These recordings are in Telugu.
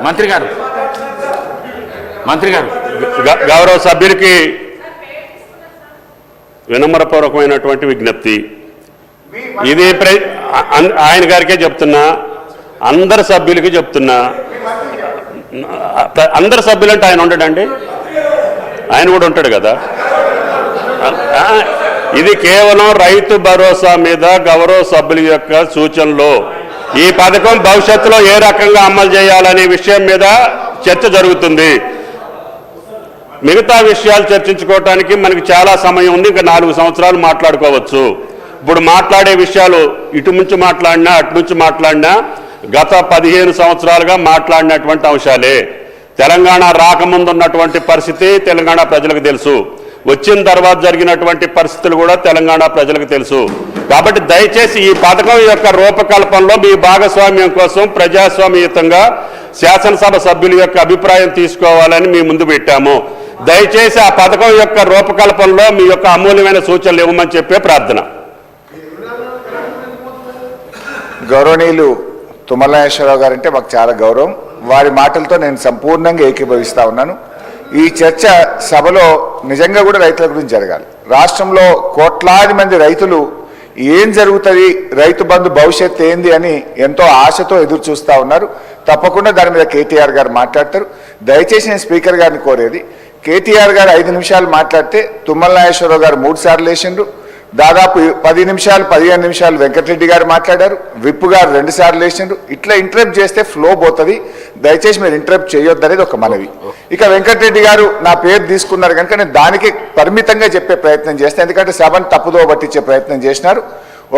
మంత్రి గారు గౌరవ సభ్యులకి వినమ్రపూర్వకమైనటువంటి విజ్ఞప్తి. ఇది ఆయన గారికే చెప్తున్నా, అందరు సభ్యులకి చెప్తున్నా. అందరు సభ్యులంటే ఆయన ఉంటాడండి, ఆయన కూడా ఉంటాడు కదా. ఇది కేవలం రైతు భరోసా మీద గౌరవ సభ్యుల యొక్క సూచనలు. ఈ పథకం భవిష్యత్తులో ఏ రకంగా అమలు చేయాలనే విషయం మీద చర్చ జరుగుతుంది. మిగతా విషయాలు చర్చించుకోవటానికి మనకి చాలా సమయం ఉంది. ఇంకా 4 సంవత్సరాలు మాట్లాడుకోవచ్చు. ఇప్పుడు మాట్లాడే విషయాలు ఇటు నుంచి మాట్లాడినా అటు నుంచి మాట్లాడినా గత 15 సంవత్సరాలుగా మాట్లాడినటువంటి అంశాలే. తెలంగాణ రాకముందు ఉన్నటువంటి పరిస్థితి తెలంగాణ ప్రజలకు తెలుసు, వచ్చిన తర్వాత జరిగినటువంటి పరిస్థితులు కూడా తెలంగాణ ప్రజలకు తెలుసు. కాబట్టి దయచేసి ఈ పథకం యొక్క రూపకల్పనలో మీ భాగస్వామ్యం కోసం ప్రజాస్వామ్యయుతంగా శాసనసభ సభ్యుల యొక్క అభిప్రాయం తీసుకోవాలని మీ ముందు పెట్టాము. దయచేసి ఆ పథకం యొక్క రూపకల్పనలో మీ యొక్క అమూల్యమైన సూచనలు ఇవ్వమని చెప్పే ప్రార్థన. గౌరవనీయులు తుమ్మల నాగేశ్వరరావు గారంటే మాకు చాలా గౌరవం. వారి మాటలతో నేను సంపూర్ణంగా ఏకీభవిస్తా ఉన్నాను. ఈ చర్చ సభలో నిజంగా కూడా రైతుల గురించి జరగాలి. రాష్ట్రంలో కోట్లాది మంది రైతులు ఏం జరుగుతుంది, రైతు బంధు భవిష్యత్తు ఏంది అని ఎంతో ఆశతో ఎదురు చూస్తూ ఉన్నారు. తప్పకుండా దాని మీద కేటీఆర్ గారు మాట్లాడతారు. దయచేసి నేను స్పీకర్ గారిని కోరేది, కేటీఆర్ గారు 5 నిమిషాలు మాట్లాడితే తుమ్మల నాగేశ్వరరావు గారు 3 సార్లు వేసిండ్రు. దాదాపు 10 నిమిషాలు 15 నిమిషాలు వెంకటరెడ్డి గారు మాట్లాడారు, విప్పు గారు 2 సార్లు వేసిండ్రు. ఇట్లా ఇంటరప్ట్ చేస్తే ఫ్లో పోతుంది. దయచేసి మీరు ఇంటరప్ట్ చేయొద్దు అనేది ఒక మనవి. ఇక వెంకటరెడ్డి గారు నా పేరు తీసుకున్నారు కనుక నేను దానికి పరిమితంగా చెప్పే ప్రయత్నం చేస్తాను, ఎందుకంటే సభను తప్పుదో పట్టించే ప్రయత్నం చేసినారు.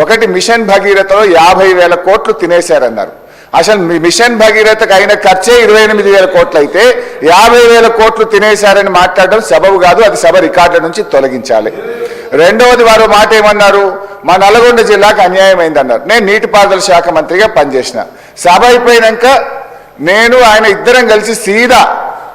ఒకటి, మిషన్ భగీరథలో 50,000 కోట్లు తినేశారన్నారు. అసలు మిషన్ భగీరథకు అయిన ఖర్చే 28,000 కోట్లు అయితే 50,000 కోట్లు తినేశారని మాట్లాడడం సబబు కాదు, అది సభ రికార్డుల నుంచి తొలగించాలి. రెండవది, వారు మాట ఏమన్నారు, మా నల్గొండ జిల్లాకు అన్యాయం అయిందన్నారు. నేను నీటిపారుదల శాఖ మంత్రిగా పనిచేసిన. సభ అయిపోయినాక నేను ఆయన ఇద్దరం కలిసి సీదా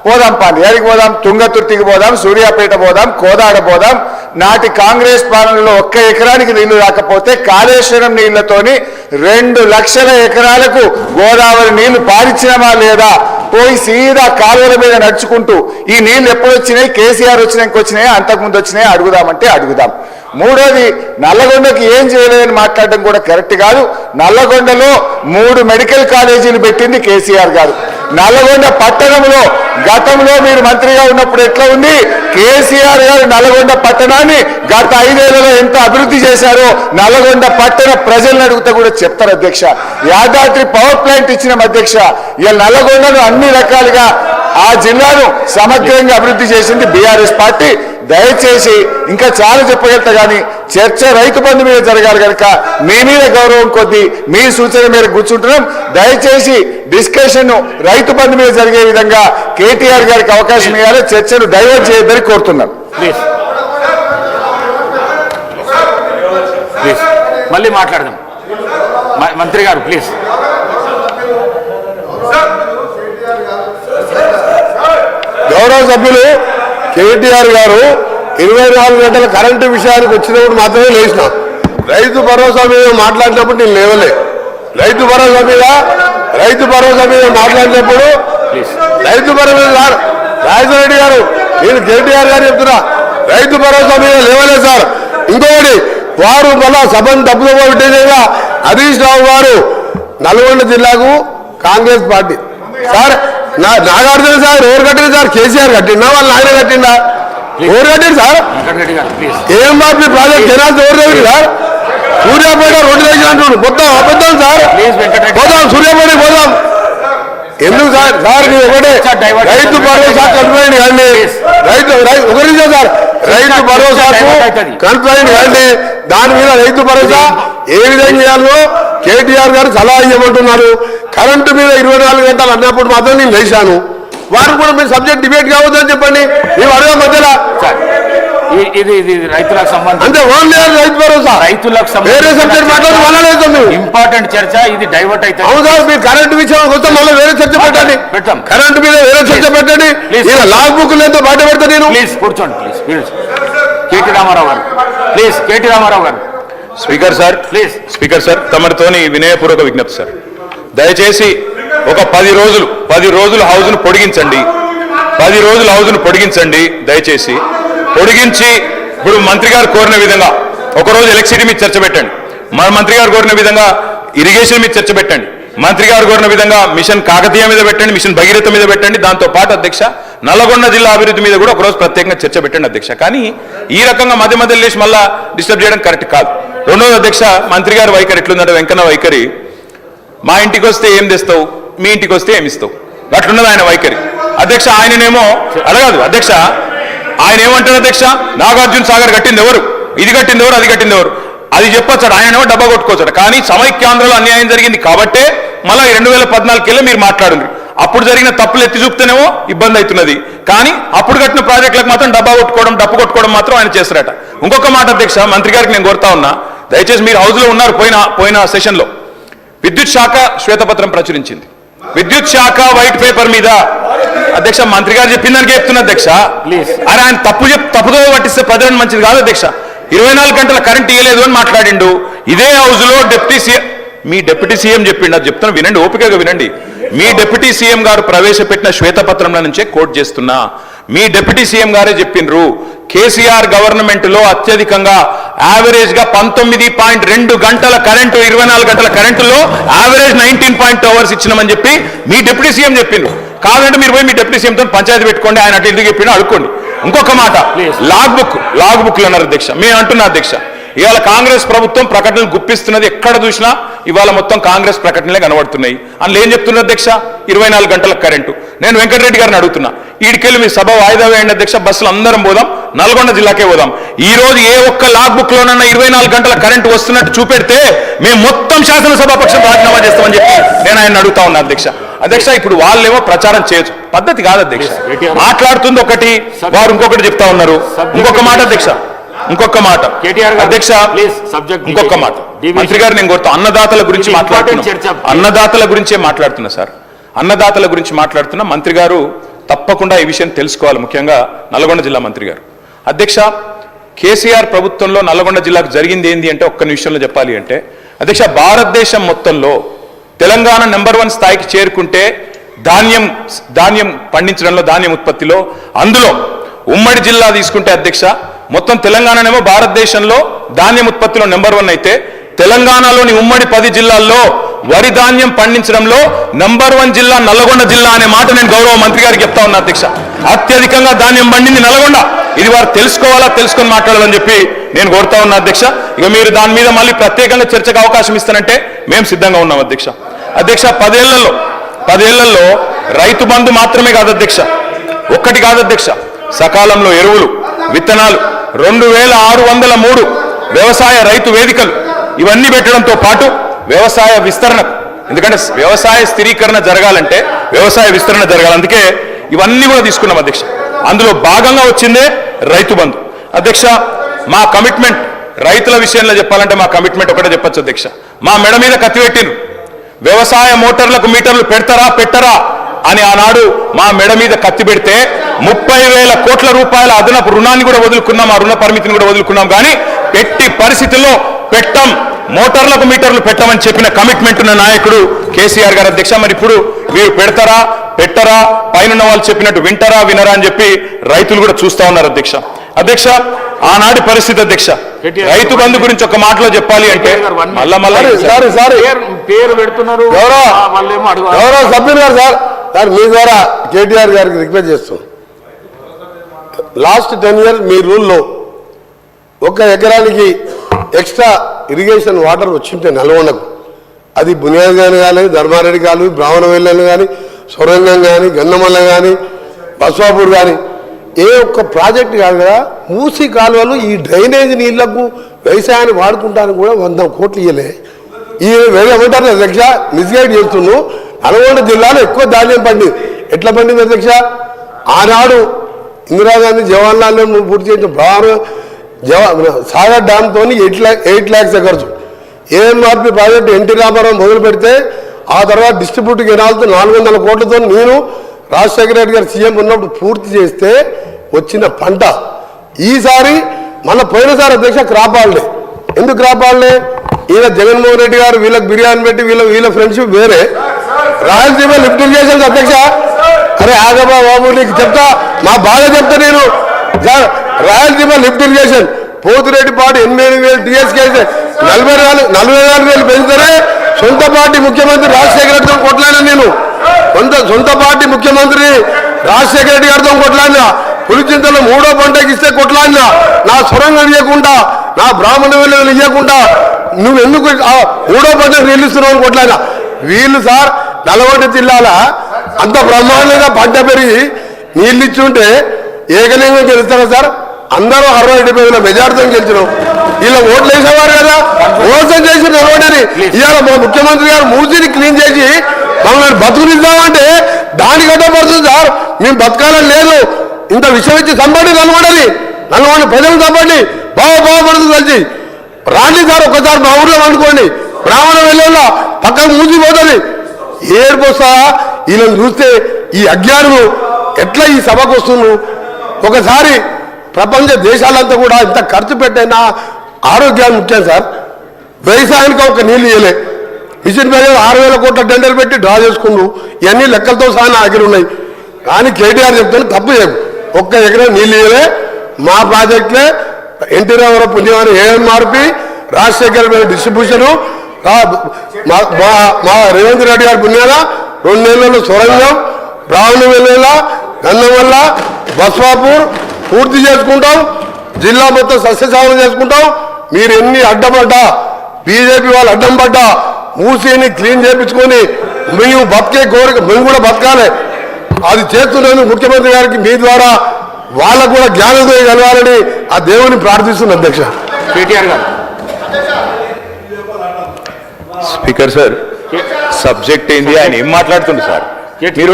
పోదాం, పాండి ఎక్కడికి పోదాం, తుంగతుర్తికి పోదాం, సూర్యాపేట పోదాం, కోదాడ పోదాం. నాటి కాంగ్రెస్ పాలనలో 1 ఎకరానికి నీళ్లు రాకపోతే కాళేశ్వరం నీళ్లతోని 2 లక్షల ఎకరాలకు గోదావరి నీళ్లు పారించినమా లేదా, పోయి సీదా కాలువల మీద నడుచుకుంటూ ఈ నీళ్లు ఎప్పుడు వచ్చినాయి, కేసీఆర్ వచ్చినాక వచ్చినాయి, అంతకుముందు వచ్చినాయి అడుగుదామంటే అడుగుదాం. మూడోది, నల్లగొండకి ఏం చేయలేదని మాట్లాడడం కూడా కరెక్ట్ కాదు. నల్లగొండలో 3 మెడికల్ కాలేజీలు పెట్టింది కేసీఆర్ గారు. నల్లగొండ పట్టణంలో గతంలో మీరు మంత్రిగా ఉన్నప్పుడు ఎట్లా ఉంది, కేసీఆర్ గారు నల్లగొండ పట్టణాన్ని గత 5 ఏళ్లలో ఎంత అభివృద్ధి చేశారో నల్లగొండ పట్టణ ప్రజలను అడుగుతా కూడా చెప్తారు అధ్యక్ష. యాదాద్రి పవర్ ప్లాంట్ ఇచ్చిన అధ్యక్ష. ఇలా నల్లగొండను అన్ని రకాలుగా ఆ జిల్లాను సమగ్రంగా అభివృద్ధి చేసింది బీఆర్ఎస్ పార్టీ. దయచేసి ఇంకా చాలా చెప్పగలుగుతా కానీ చర్చ రైతు బంధు మీద జరగాలి కనుక మీ మీద గౌరవం కొద్దీ మీ సూచన మేరకు కూర్చుంటున్నాం. దయచేసి డిస్కషన్ రైతు బంధు మీద జరిగే విధంగా కేటీఆర్ గారికి అవకాశం ఇవ్వాలి, చర్చను డైవర్ట్ చేయొద్దని కోరుతున్నాం. ప్లీజ్ మళ్ళీ మాట్లాడదాం. మంత్రి గారు ప్లీజ్. గౌరవ సభ్యులు కేటీఆర్ గారు 24 గంటల కరెంటు విషయానికి వచ్చినప్పుడు మాత్రమే లేచిన. రైతు భరోసా మీద మాట్లాడినప్పుడు నేను లేవలే. రైతు భరోసా మీద మాట్లాడినప్పుడు రైతు భరోసా రాజశేఖర రెడ్డి గారు, నేను కేటీఆర్ గారు చెప్తున్నా, రైతు భరోసా మీద లేవలేదు సార్. ఇంకొకటి, వారు మళ్ళా సభను తప్పుదో పెట్టేదిగా హరీష్ రావు గారు నల్గొండ జిల్లాకు Congress party sir. Nagarjuna sir ఎవరు కట్టింది సార్? కేసీఆర్ కట్టిందా, వాళ్ళ ఆయన కట్టిందా? ఎవరు కట్టింది సార్? ఏం బాబు ప్రాజెక్ట్ జనాలు ఎవరు దగ్గర సార్? సూర్యాపేట 2 లక్షలు అంటున్నాడు, మొత్తం అబద్ధం సార్. పోదాం, సూర్యాపేటకి పోదాం. ఎందుకు సార్? సార్ ఒకటే, రైతు భరోసా కంప్లైంట్ కానీ ఒకరి సార్, రైతు భరోసాకు కంప్లైంట్ కానీ దాని మీద రైతు భరోసా ఏ విధంగా చేయాలో కేటీఆర్ గారు సలహా ఇవ్వమంటున్నారు. కరెంటు మీద 24 గంటలు అన్నప్పుడు మాత్రం నేను లేచాను. వారు కూడా మీరు సబ్జెక్ట్ డిబేట్ కావద్దని చెప్పండి. మేము అడగ మధ్యలో ఇది రైతులకు సంబంధించి అంటే ఓన్లీ రైతు భరోసా, రైతులకు వేరే సబ్జెక్ట్ మాట్లాడుతూ ఇంపార్టెంట్ చర్చ ఇది డైవర్ట్ అయితే. అవును సార్, మీరు కరెంటు విషయం కోసం మళ్ళీ వేరే చర్చ పెట్టండి. కరెంటు మీద వేరే చర్చ పెట్టండి. లాగ్ బుక్ లేదో బయట పెడతా నేను. ప్లీజ్ కూర్చోండి. ప్లీజ్ కేటీ రామారావు గారు, ప్లీజ్ కేటీ రామారావు గారు. Speaker sir, please speaker sir, తమరితోని వినయపూర్వక విజ్ఞప్తి సార్. దయచేసి ఒక 10 రోజులు 10 రోజులు హౌస్ను పొడిగించండి. 10 రోజులు హౌస్ను పొడిగించండి దయచేసి. పొడిగించి ఇప్పుడు మంత్రి గారు కోరిన విధంగా ఒకరోజు ఎలక్ట్రిసిటీ మీద చర్చ పెట్టండి. మన మంత్రి గారు కోరిన విధంగా ఇరిగేషన్ మీద చర్చ పెట్టండి. మంత్రి గారు కోరిన విధంగా మిషన్ కాకతీయ మీద పెట్టండి, మిషన్ భగీరథ మీద పెట్టండి. దాంతో పాటు అధ్యక్ష నల్లగొండ జిల్లా అభివృద్ధి మీద కూడా ఒకరోజు ప్రత్యేకంగా చర్చ పెట్టండి అధ్యక్ష. కానీ ఈ రకంగా మధ్య మధ్యలో లేచి మళ్ళా డిస్టర్బ్ చేయడం కరెక్ట్ కాదు. రెండోది అధ్యక్ష, మంత్రి గారి వైఖరి ఎట్లుందంటే వెంకన్న వైఖరి, మా ఇంటికి వస్తే ఏం తెస్తావు, మీ ఇంటికి వస్తే ఏమి ఇస్తావు, అట్లున్నది ఆయన వైఖరి అధ్యక్ష. ఆయననేమో అడగదు అధ్యక్ష, ఆయన ఏమంటారు అధ్యక్ష, నాగార్జున సాగర్ కట్టింది ఎవరు, ఇది కట్టింది ఎవరు, అది కట్టింది ఎవరు, అది చెప్పొచ్చాడు. ఆయనేమో డబ్బా కొట్టుకోవచ్చాడు. కానీ సమైక్యాంధ్రలో అన్యాయం జరిగింది కాబట్టే మళ్ళీ 2014 మీరు మాట్లాడింది. అప్పుడు జరిగిన తప్పులు ఎత్తి చూపుతేనేమో ఇబ్బంది అవుతున్నది. కానీ అప్పుడు కట్టిన ప్రాజెక్టులకు మాత్రం డబ్బా కొట్టుకోవడం, డప్పు కొట్టుకోవడం మాత్రం ఆయన చేస్తారట. ఇంకొక మాట అధ్యక్ష, మంత్రి గారికి నేను కోరుతా ఉన్నా, దయచేసి మీరు హౌస్లో ఉన్నారు. పోయిన సెషన్లో విద్యుత్ శాఖ శ్వేతపత్రం ప్రచురించింది. విద్యుత్ శాఖ వైట్ పేపర్ మీద అధ్యక్ష మంత్రి గారు చెప్పిన దానికి చెప్తున్నా అధ్యక్ష. అరే ఆయన తప్పుదో పట్టిస్తే ప్రజలకు మంచిది కాదు అధ్యక్ష. 24 గంటల కరెంట్ ఇవ్వలేదు అని మాట్లాడిండు. ఇదే హౌస్ లో మీ డిప్యూటీ సీఎం చెప్పిండు, అది చెప్తున్నా వినండి, ఓపికగా వినండి. మీ డిప్యూటీ సీఎం గారు ప్రవేశపెట్టిన శ్వేతపత్రంలో నుంచే కోట్ చేస్తున్నా. మీ డిప్యూటీ సీఎం గారే చెప్పిండ్రు, కేసీఆర్ గవర్నమెంట్ లో అత్యధికంగా యావరేజ్ గా 19.2 గంటల కరెంటు, 24 గంటల కరెంటులో యావరేజ్ 19.2 అవర్స్ ఇచ్చినామని చెప్పి మీ డిప్యూటీ సీఎం చెప్పిండ్రు. కావాలంటే మీరు పోయి మీ డిప్యూటీ సీఎంతో పంచాయతీ పెట్టుకోండి, ఆయన అటు ఎందుకు చెప్పినా అడుక్కోండి. ఇంకొక మాట, లాగ్ బుక్లు అన్నారు అధ్యక్ష. మేము అంటున్నా అధ్యక్ష, ఇవాళ కాంగ్రెస్ ప్రభుత్వం ప్రకటనలు గుప్పిస్తున్నది. ఎక్కడ చూసినా ఇవాళ మొత్తం కాంగ్రెస్ ప్రకటనలే కనబడుతున్నాయి. అందులో ఏం చెప్తున్నారు అధ్యక్ష, 24 గంటల కరెంటు. నేను వెంకటరెడ్డి గారిని అడుగుతున్నా, ఈడికెళ్ళి మీ సభ వాయిదా వేయండి అధ్యక్ష, బస్సులు అందరం పోదాం, నల్గొండ జిల్లాకే పోదాం. ఈ రోజు ఏ ఒక్క లాగ్ బుక్ లోనన్నా 24 గంటల కరెంటు వస్తున్నట్టు చూపెడితే మేము మొత్తం శాసనసభాపక్షం రాజీనామా చేస్తామని చెప్పి నేను ఆయన అడుగుతా ఉన్నా అధ్యక్ష. అధ్యక్ష ఇప్పుడు వాళ్ళేమో ప్రచారం చేయొచ్చు, పద్ధతి కాదు అధ్యక్ష. మాట్లాడుతుంది ఒకటి, వారు ఇంకొకటి చెప్తా ఉన్నారు. ఇంకొక మాట అధ్యక్ష, ఇంకొక మాట అధ్యక్ష, ఇంకొక మాట మంత్రి గారు నేను కోరుతా, అన్నదాతల గురించి మాట్లాడుతున్నా, అన్నదాతల గురించే మాట్లాడుతున్నా సార్, అన్నదాతల గురించి మాట్లాడుతున్నా. మంత్రి గారు తప్పకుండా ఈ విషయం తెలుసుకోవాలి, ముఖ్యంగా నల్గొండ జిల్లా మంత్రి గారు. అధ్యక్ష, కేసీఆర్ ప్రభుత్వంలో నల్గొండ జిల్లాకు జరిగింది ఏంటి అంటే ఒక్క నిమిషంలో చెప్పాలి అంటే అధ్యక్ష, భారతదేశం మొత్తంలో తెలంగాణ నెంబర్ 1 స్థాయికి చేరుకుంటే ధాన్యం పండించడంలో, ధాన్యం ఉత్పత్తిలో, అందులో ఉమ్మడి జిల్లా తీసుకుంటే అధ్యక్ష, మొత్తం తెలంగాణనేమో భారతదేశంలో ధాన్యం ఉత్పత్తిలో నెంబర్ 1 అయితే తెలంగాణలోని ఉమ్మడి 10 జిల్లాల్లో వరి ధాన్యం పండించడంలో నెంబర్ 1 జిల్లా నల్గొండ జిల్లా అనే మాట నేను గౌరవ మంత్రి గారికి చెప్తా ఉన్నా అధ్యక్ష. అత్యధికంగా ధాన్యం పండింది నల్గొండ. ఇది వారు తెలుసుకోవాలా, తెలుసుకొని మాట్లాడాలని చెప్పి నేను కోరుతా ఉన్నా అధ్యక్ష. ఇక మీరు దాని మీద మళ్ళీ ప్రత్యేకంగా చర్చకు అవకాశం ఇస్తానంటే మేము సిద్ధంగా ఉన్నాం అధ్యక్ష. అధ్యక్ష, 10 ఏళ్లలో రైతు బంధు మాత్రమే కాదు అధ్యక్ష, ఒక్కటి కాదు అధ్యక్ష, సకాలంలో ఎరువులు, విత్తనాలు, 2603 వ్యవసాయ రైతు వేదికలు, ఇవన్నీ పెట్టడంతో పాటు వ్యవసాయ విస్తరణ, ఎందుకంటే వ్యవసాయ స్థిరీకరణ జరగాలంటే వ్యవసాయ విస్తరణ జరగాలి, అందుకే ఇవన్నీ కూడా తీసుకున్నాం అధ్యక్ష. అందులో భాగంగా వచ్చిందే రైతు బంధు అధ్యక్ష. మా కమిట్మెంట్ రైతుల విషయంలో చెప్పాలంటే మా కమిట్మెంట్ ఒకటే చెప్పచ్చు అధ్యక్ష. మా మెడ మీద కత్తి పెట్టిను, వ్యవసాయ మోటార్లకు మీటర్లు పెట్టరా అని ఆనాడు మా మెడ మీద కత్తి పెడితే 30,000 కోట్ల రూపాయల అదనపు రుణాన్ని కూడా వదులుకున్నాం, ఆ రుణ పరిమితిని కూడా వదులుకున్నాం. కానీ ఎట్టి పరిస్థితుల్లో మోటార్లకు మీటర్లు పెట్టమని చెప్పిన కమిట్మెంట్ ఉన్న నాయకుడు కేసీఆర్ గారు అధ్యక్ష. మరి ఇప్పుడు మీరు పెట్టరా పైన వాళ్ళు చెప్పినట్టు వినరా అని చెప్పి రైతులు కూడా చూస్తా ఉన్నారు అధ్యక్ష. అధ్యక్ష, ఆనాటి పరిస్థితి అధ్యక్ష, రైతు బంధు గురించి ఒక మాటలో చెప్పాలి అంటే పేరు పెడుతున్నారు గౌరవ సభ్యులు గారు. సార్ మీ ద్వారా కేటీఆర్ గారికి రిక్వెస్ట్ చేస్తాం, లాస్ట్ 10 years మీ రూల్లో 1 ఎకరానికి ఎక్స్ట్రా ఇరిగేషన్ వాటర్ వచ్చింటే నల్గొండకు, అది బునియాద్ గాని కానీ, ధర్మారెడ్డి కానీ, బ్రాహ్మణవెల్లని కానీ, సొరంగం కానీ, గన్నమల్ల కానీ, బస్వాపూర్ కానీ, ఏ ఒక్క ప్రాజెక్ట్ కాదు కదా, మూసి కాలువలు ఈ డ్రైనేజ్ నీళ్లకు వ్యవసాయాన్ని వాడుకుంటానికి కూడా 100 కోట్లు ఇవ్వలే. ఈ ఏమంటారు అధ్యక్ష, మిస్గైడ్ చేస్తున్నావు. నల్గొండ జిల్లాలో ఎక్కువ ధాన్యం పండింది. ఎట్లా పండింది అధ్యక్ష? ఆనాడు ఇందిరాగాంధీ జవహర్లాల్ నెహ్రూ పూర్తి చేసిన సాగర్ డ్యామ్తో 8 lakhs ఖర్చు. ఏఎంఆర్పి ప్రాజెక్టు ఎన్టీ రామారావు మొదలు పెడితే ఆ తర్వాత డిస్ట్రిబ్యూట్ కెనాల్తో 400 కోట్లతో నేను రాజశేఖర రెడ్డి గారు సీఎం ఉన్నప్పుడు పూర్తి చేస్తే వచ్చిన పంట. ఈసారి మన పోయినసారి అధ్యక్ష క్రాప్ హాలిడే. ఎందుకు క్రాప్ హాలిడే? ఈయన జగన్మోహన్ రెడ్డి గారు వీళ్ళకి బిర్యానీ పెట్టి వీళ్ళ ఫ్రెండ్షిప్ వేరే, రాయలసీమ లిఫ్ట్ ఇరిగేషన్ అధ్యక్ష. అరే ఆగబా బాబు, నీకు చెప్తా మా బాధ చెప్తా నేను. Rayalaseema lift irrigation Pothireddypadu 88,000 TSK 44,000 పెంచితేనే సొంత పార్టీ ముఖ్యమంత్రి రాజశేఖర రెడ్డితో కొట్లాడినా నేను. సొంత పార్టీ ముఖ్యమంత్రి రాజశేఖర రెడ్డి గారితో కొట్లాడినా. పులిచింతలు 3వ పంటకి ఇస్తే కొట్లాడినా. నా సొరంగం ఇవ్వకుండా, నా బ్రాహ్మణ విలువలు ఇవ్వకుండా నువ్వు ఎందుకు 3వ పంటకు నీళ్ళు ఇస్తున్నావు కొట్లాడినా. వీళ్ళు సార్ నల్గొండ జిల్లాల అంత బ్రహ్మాండంగా పంట పెరిగి నీళ్ళు ఇచ్చుంటే ఏకలింగం గెలుస్తారా సార్? అందరూ 60-70 మెజార్టీతో గెలిచినాం. ఇలా ఓట్లు వేసేవారు కదా, మోసం చేసి నల్గొండని. ఇవాళ మా ముఖ్యమంత్రి గారు మూసిని క్లీన్ చేసి మమ్మల్ని బతుకునిద్దామంటే దానికి అడ్డపడుతుంది సార్. మేము బతకాలని లేదు. ఇంత విషయం ఇచ్చి చంపండి నల్గొండ ప్రజలు చంపండి, బాగుపడుతుంది కలిసి రాండి సార్. ఒక్కసారి మా ఊర్లో అనుకోండి, బ్రాహ్మణ వెళ్ళేలా పక్కన మూసిపోతుంది. ఏడుపోస్తా వీళ్ళని చూస్తే ఈ అజ్ఞానులు ఎట్లా ఈ సభకు వస్తున్నారు. ఒకసారి ప్రపంచ దేశాలంతా కూడా ఇంత ఖర్చు పెట్టైనా ఆరోగ్యాన్ని ముఖ్యం సార్. వ్యవసాయానికి ఒక నీళ్ళు ఇవ్వలే. మిషన్ మీద 6,000 కోట్ల టెండర్ పెట్టి డ్రా చేసుకున్నారు. ఇవన్నీ లెక్కలతో సహా నా దగ్గర ఉన్నాయి. కానీ కేటీఆర్ చెప్తాను తప్పు చేయకు. ఒక్క ఎకరం నీళ్ళు ఇవ్వలే. మా ప్రాజెక్టులే ఎన్టీ రామారావు పుణ్యమని ఏఎంఆర్పి, రాజశేఖర డిస్ట్రిబ్యూషను, మా రేవంత్ రెడ్డి గారి పుణ్యాన 2 నెలల్లో సొరంగం, బ్రాహ్మణ వెల్లేలా, గన్నవల్ల, బస్వాపూర్ పూర్తి చేసుకుంటాం. జిల్లా మొత్తం సస్యశామం చేసుకుంటాం. మీరు ఎన్ని అడ్డపడ్డా, బీజేపీ వాళ్ళు అడ్డం పడ్డా మూసీని క్లీన్ చేయించుకొని మేము బతికే కోరిక, మేము కూడా బతకాలి. అది చేస్తున్నాను ముఖ్యమంత్రి గారికి మీ ద్వారా వాళ్ళకు కూడా జ్ఞానోదయం కలగాలని ఆ దేవుని ప్రార్థిస్తున్న అధ్యక్ష. కేటీఆర్ గారు. స్పీకర్ సార్, సబ్జెక్ట్ ఏంది, ఆయన ఏం మాట్లాడుతుంది సార్? మీరు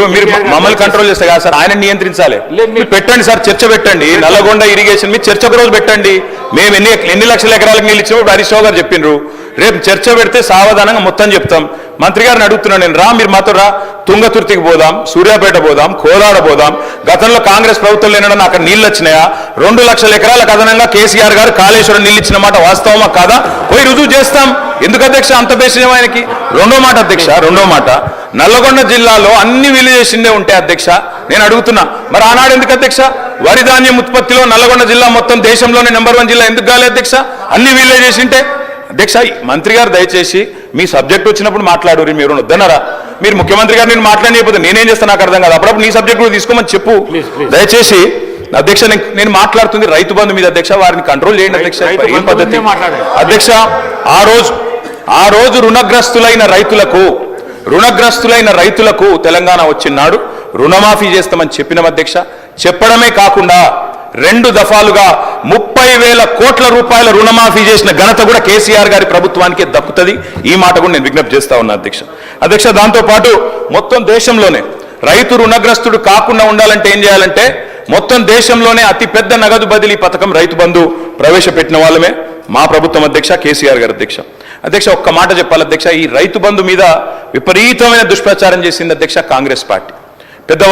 మమ్మల్ని కంట్రోల్ చేస్తే కదా సార్, ఆయన నియంత్రించాలి. మీరు పెట్టండి సార్, చర్చ పెట్టండి. నల్లగొండ ఇరిగేషన్ మీరు చర్చ ఒక రోజు పెట్టండి. మేము ఎన్ని లక్షల ఎకరాలకు నీళ్ళు ఇచ్చినప్పుడు హరీష్ రావు గారు చెప్పిండ్రు. రేపు చర్చ పెడితే సావధానంగా మొత్తం చెప్తాం. మంత్రి గారిని అడుగుతున్నాను నేను, మీరు మాతో తుంగతుర్తికి పోదాం, సూర్యాపేట పోదాం, కోదాడ పోదాం. గతంలో కాంగ్రెస్ ప్రభుత్వం లేనడం అక్కడ నీళ్ళు వచ్చినాయా? 2 లక్షల ఎకరాలకు అదనంగా కేసీఆర్ గారు కాళేశ్వరం నీళ్ళు ఇచ్చిన మాట వాస్తవమా కాదా? పోయి రుజువు చేస్తాం. ఎందుకు అధ్యక్ష అంత బేసిజం ఆయనకి? రెండో మాట నల్లగొండ జిల్లాలో అన్ని విలేజెసిందే ఉంటాయి అధ్యక్ష. నేను అడుగుతున్నా, మరి ఆనాడు ఎందుకు అధ్యక్ష వరి ధాన్యం ఉత్పత్తిలో నల్లగొండ జిల్లా మొత్తం దేశంలోనే నెంబర్ 1 జిల్లా ఎందుకు కాలేదు అధ్యక్ష? అన్ని విలేజెస్ ఉంటే అధ్యక్ష. మంత్రి గారు దయచేసి మీ సబ్జెక్ట్ వచ్చినప్పుడు మాట్లాడు. మీరు వద్దన్నారా? మీరు ముఖ్యమంత్రి గారు నేను మాట్లాడలేకపోతే నేనేం చేస్తాను నాకు అర్థం కాదు. అప్పుడప్పుడు నీ సబ్జెక్ట్ కూడా తీసుకోమని చెప్పు దయచేసి. అధ్యక్ష నేను మాట్లాడుతుంది రైతు బంధు మీద అధ్యక్ష. వారిని కంట్రోల్ చేయండి అధ్యక్ష. ఏం పద్ధతి అధ్యక్ష? ఆ రోజు రుణగ్రస్తులైన రైతులకు తెలంగాణ వచ్చినాడు రుణమాఫీ చేస్తామని చెప్పిన అధ్యక్ష. చెప్పడమే కాకుండా 2 దఫాలుగా 30,000 కోట్ల రూపాయల రుణమాఫీ చేసిన ఘనత కూడా కేసీఆర్ గారి ప్రభుత్వానికి దక్కుతుంది. ఈ మాట కూడా నేను విజ్ఞప్తి చేస్తా ఉన్నా అధ్యక్ష. దాంతోపాటు మొత్తం దేశంలోనే రైతు రుణగ్రస్తుడు కాకుండా ఉండాలంటే ఏం చేయాలంటే, మొత్తం దేశంలోనే అతిపెద్ద నగదు బదిలీ పథకం రైతు బంధు ప్రవేశపెట్టిన వాళ్ళమే మా ప్రభుత్వం అధ్యక్ష, కేసీఆర్ గారు అధ్యక్ష. ఒక్క మాట చెప్పాలి అధ్యక్ష, ఈ రైతు బంధు మీద విపరీతమైన దుష్ప్రచారం చేసింది అధ్యక్ష కాంగ్రెస్ పార్టీ. పెద్ద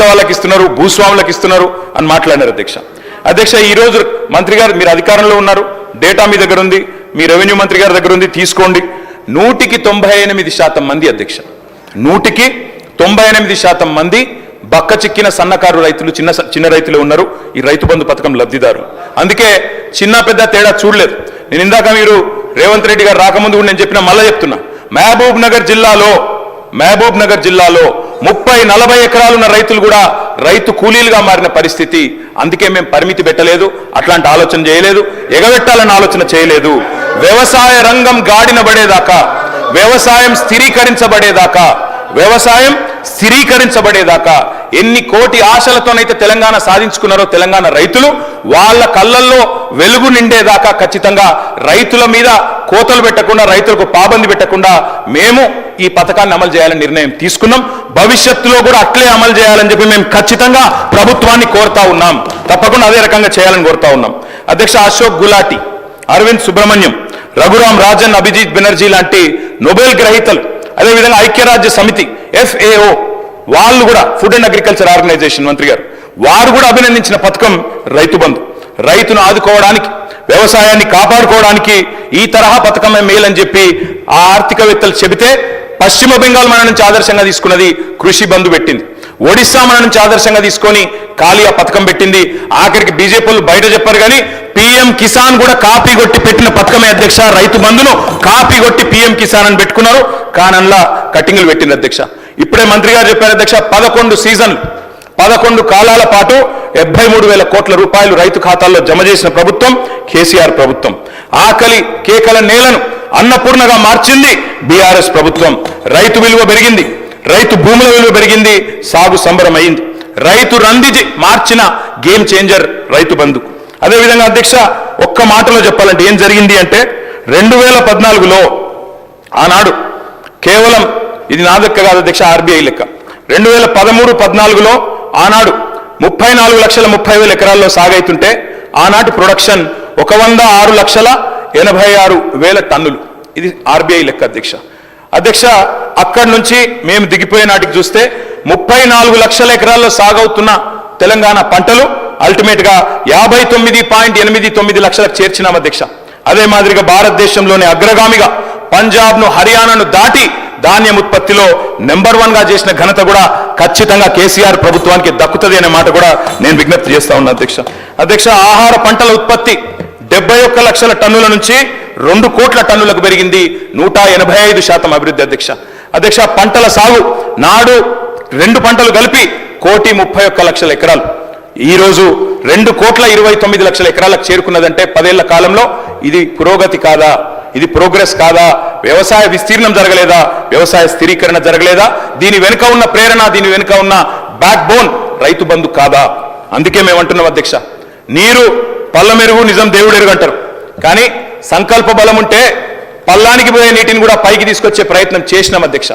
వాళ్ళకి ఇస్తున్నారు, భూస్వాములకు ఇస్తున్నారు అని మాట్లాడినారు అధ్యక్ష. ఈ రోజు మంత్రి గారు మీరు అధికారంలో ఉన్నారు, డేటా మీ దగ్గర ఉంది, మీ రెవెన్యూ మంత్రి గారి దగ్గర ఉంది, తీసుకోండి. 198% మంది అధ్యక్ష, 198% మంది బక్క చిక్కిన సన్నకారు రైతులు, చిన్న రైతులు ఉన్నారు ఈ రైతు బంధు పథకం లబ్ధిదారు. అందుకే చిన్న పెద్ద తేడా చూడలేదు. నేను ఇందాక మీరు రేవంత్ రెడ్డి గారు రాకముందు కూడా నేను చెప్పిన, మళ్ళీ చెప్తున్నా, మహబూబ్ నగర్ జిల్లాలో 30-40 ఎకరాలున్న రైతులు కూడా రైతు కూలీలుగా మారిన పరిస్థితి. అందుకే మేము పరిమితి పెట్టలేదు, అట్లాంటి ఆలోచన చేయలేదు, ఎగబెట్టాలని ఆలోచన చేయలేదు. వ్యవసాయ రంగం గాడిన పడేదాకా, వ్యవసాయం స్థిరీకరించబడేదాకా ఎన్ని కోటి ఆశలతోనైతే తెలంగాణ సాధించుకున్నారో తెలంగాణ రైతులు, వాళ్ళ కళ్ళల్లో వెలుగు నిండేదాకా ఖచ్చితంగా రైతుల మీద కోతలు పెట్టకుండా, రైతులకు పాబంది పెట్టకుండా మేము ఈ పథకాన్ని అమలు చేయాలని నిర్ణయం తీసుకున్నాం. భవిష్యత్తులో కూడా అట్లే అమలు చేయాలని చెప్పి మేము ఖచ్చితంగా ప్రభుత్వాన్ని కోరుతా ఉన్నాం. తప్పకుండా అదే రకంగా చేయాలని కోరుతా ఉన్నాం అధ్యక్ష. అశోక్ గులాటి, అరవింద్ సుబ్రహ్మణ్యం, రఘురాం రాజన్, అభిజిత్ బెనర్జీ లాంటి నోబెల్ గ్రహీతలు, అదేవిధంగా ఐక్యరాజ్య సమితి FAO వాళ్ళు కూడా, ఫుడ్ అండ్ అగ్రికల్చర్ ఆర్గనైజేషన్ మంత్రి గారు, వారు కూడా అభినందించిన పథకం రైతు బంధు. రైతును ఆదుకోవడానికి, వ్యవసాయాన్ని కాపాడుకోవడానికి ఈ తరహా పథకమే మేలని చెప్పి ఆ ఆర్థికవేత్తలు చెబితే పశ్చిమ బెంగాల్ మన నుంచి ఆదర్శంగా తీసుకున్నది కృషి బంధు పెట్టింది. ఒడిశా మన నుంచి ఆదర్శంగా తీసుకొని కాళియా పథకం పెట్టింది. ఆఖరికి బీజేపీలు బయట చెప్పారు కానీ పిఎం కిసాన్ కూడా కాపీ కొట్టి పెట్టిన పథకమే అధ్యక్ష. రైతు బంధును కాపీ కొట్టి పిఎం కిసాన్ అని పెట్టుకున్నారు, కానల్లా కటింగ్లు పెట్టింది అధ్యక్ష. ఇప్పుడే మంత్రి గారు చెప్పారు అధ్యక్ష, 11 సీజన్లు 11 కాలాల పాటు 73,000 కోట్ల రూపాయలు రైతు ఖాతాల్లో జమ చేసిన ప్రభుత్వం కేసీఆర్ ప్రభుత్వం. ఆకలి కేకల నేలను అన్నపూర్ణగా మార్చింది బీఆర్ఎస్ ప్రభుత్వం. రైతు విలువ పెరిగింది, రైతు భూముల విలువ పెరిగింది, సాగు సంబరం అయింది. రైతు రంది మార్చిన గేమ్ చేంజర్ రైతు బంధు. అదేవిధంగా అధ్యక్ష, ఒక్క మాటలో చెప్పాలంటే ఏం జరిగింది అంటే 2014లో ఆనాడు కేవలం, ఇది నా లెక్క కాదు అధ్యక్ష, ఆర్బీఐ లెక్క, 2013-14లో ఆనాడు 34,30,000 ఎకరాల్లో సాగైతుంటే ఆనాటి ప్రొడక్షన్ 106,86,000 టన్నులు. ఇది ఆర్బీఐ లెక్క అధ్యక్ష. అధ్యక్ష, అక్కడి నుంచి మేము దిగిపోయే నాటికి చూస్తే 34 లక్షల ఎకరాల్లో సాగవుతున్న తెలంగాణ పంటలు అల్టిమేట్ గా 59.89 లక్షలకు చేర్చినాం అధ్యక్ష. అదే మాదిరిగా భారతదేశంలోనే అగ్రగామిగా పంజాబ్ను హర్యానాను దాటి ధాన్యం ఉత్పత్తిలో నెంబర్ 1 గా చేసిన ఘనత కూడా ఖచ్చితంగా కేసీఆర్ ప్రభుత్వానికి దక్కుతుంది అనే మాట కూడా నేను విజ్ఞప్తి చేస్తా ఉన్నా అధ్యక్ష. అధ్యక్ష, ఆహార పంటల ఉత్పత్తి 71 లక్షల టన్నుల నుంచి 2 కోట్ల టన్నులకు పెరిగింది, 185% అభివృద్ధి అధ్యక్ష. అధ్యక్ష, పంటల సాగు నాడు 2 పంటలు కలిపి 1,31,00,000 ఎకరాలు ఈ రోజు 2,29,00,000 ఎకరాలకు చేరుకున్నదంటే 10 ఏళ్ల కాలంలో ఇది పురోగతి కాదా? ఇది ప్రోగ్రెస్ కాదా? వ్యవసాయ విస్తీర్ణం జరగలేదా? వ్యవసాయ స్థిరీకరణ జరగలేదా? దీని వెనుక ఉన్న ప్రేరణ, దీని వెనుక ఉన్న బ్యాక్ బోన్ రైతు బంధు కాదా? అందుకే మేము అంటున్నాం అధ్యక్ష, నీరు పల్ల మెరుగు నిజం దేవుడు ఎరుగు అంటారు, కానీ సంకల్ప బలం ఉంటే పల్లానికి పోయే నీటిని కూడా పైకి తీసుకొచ్చే ప్రయత్నం చేసినాం అధ్యక్ష.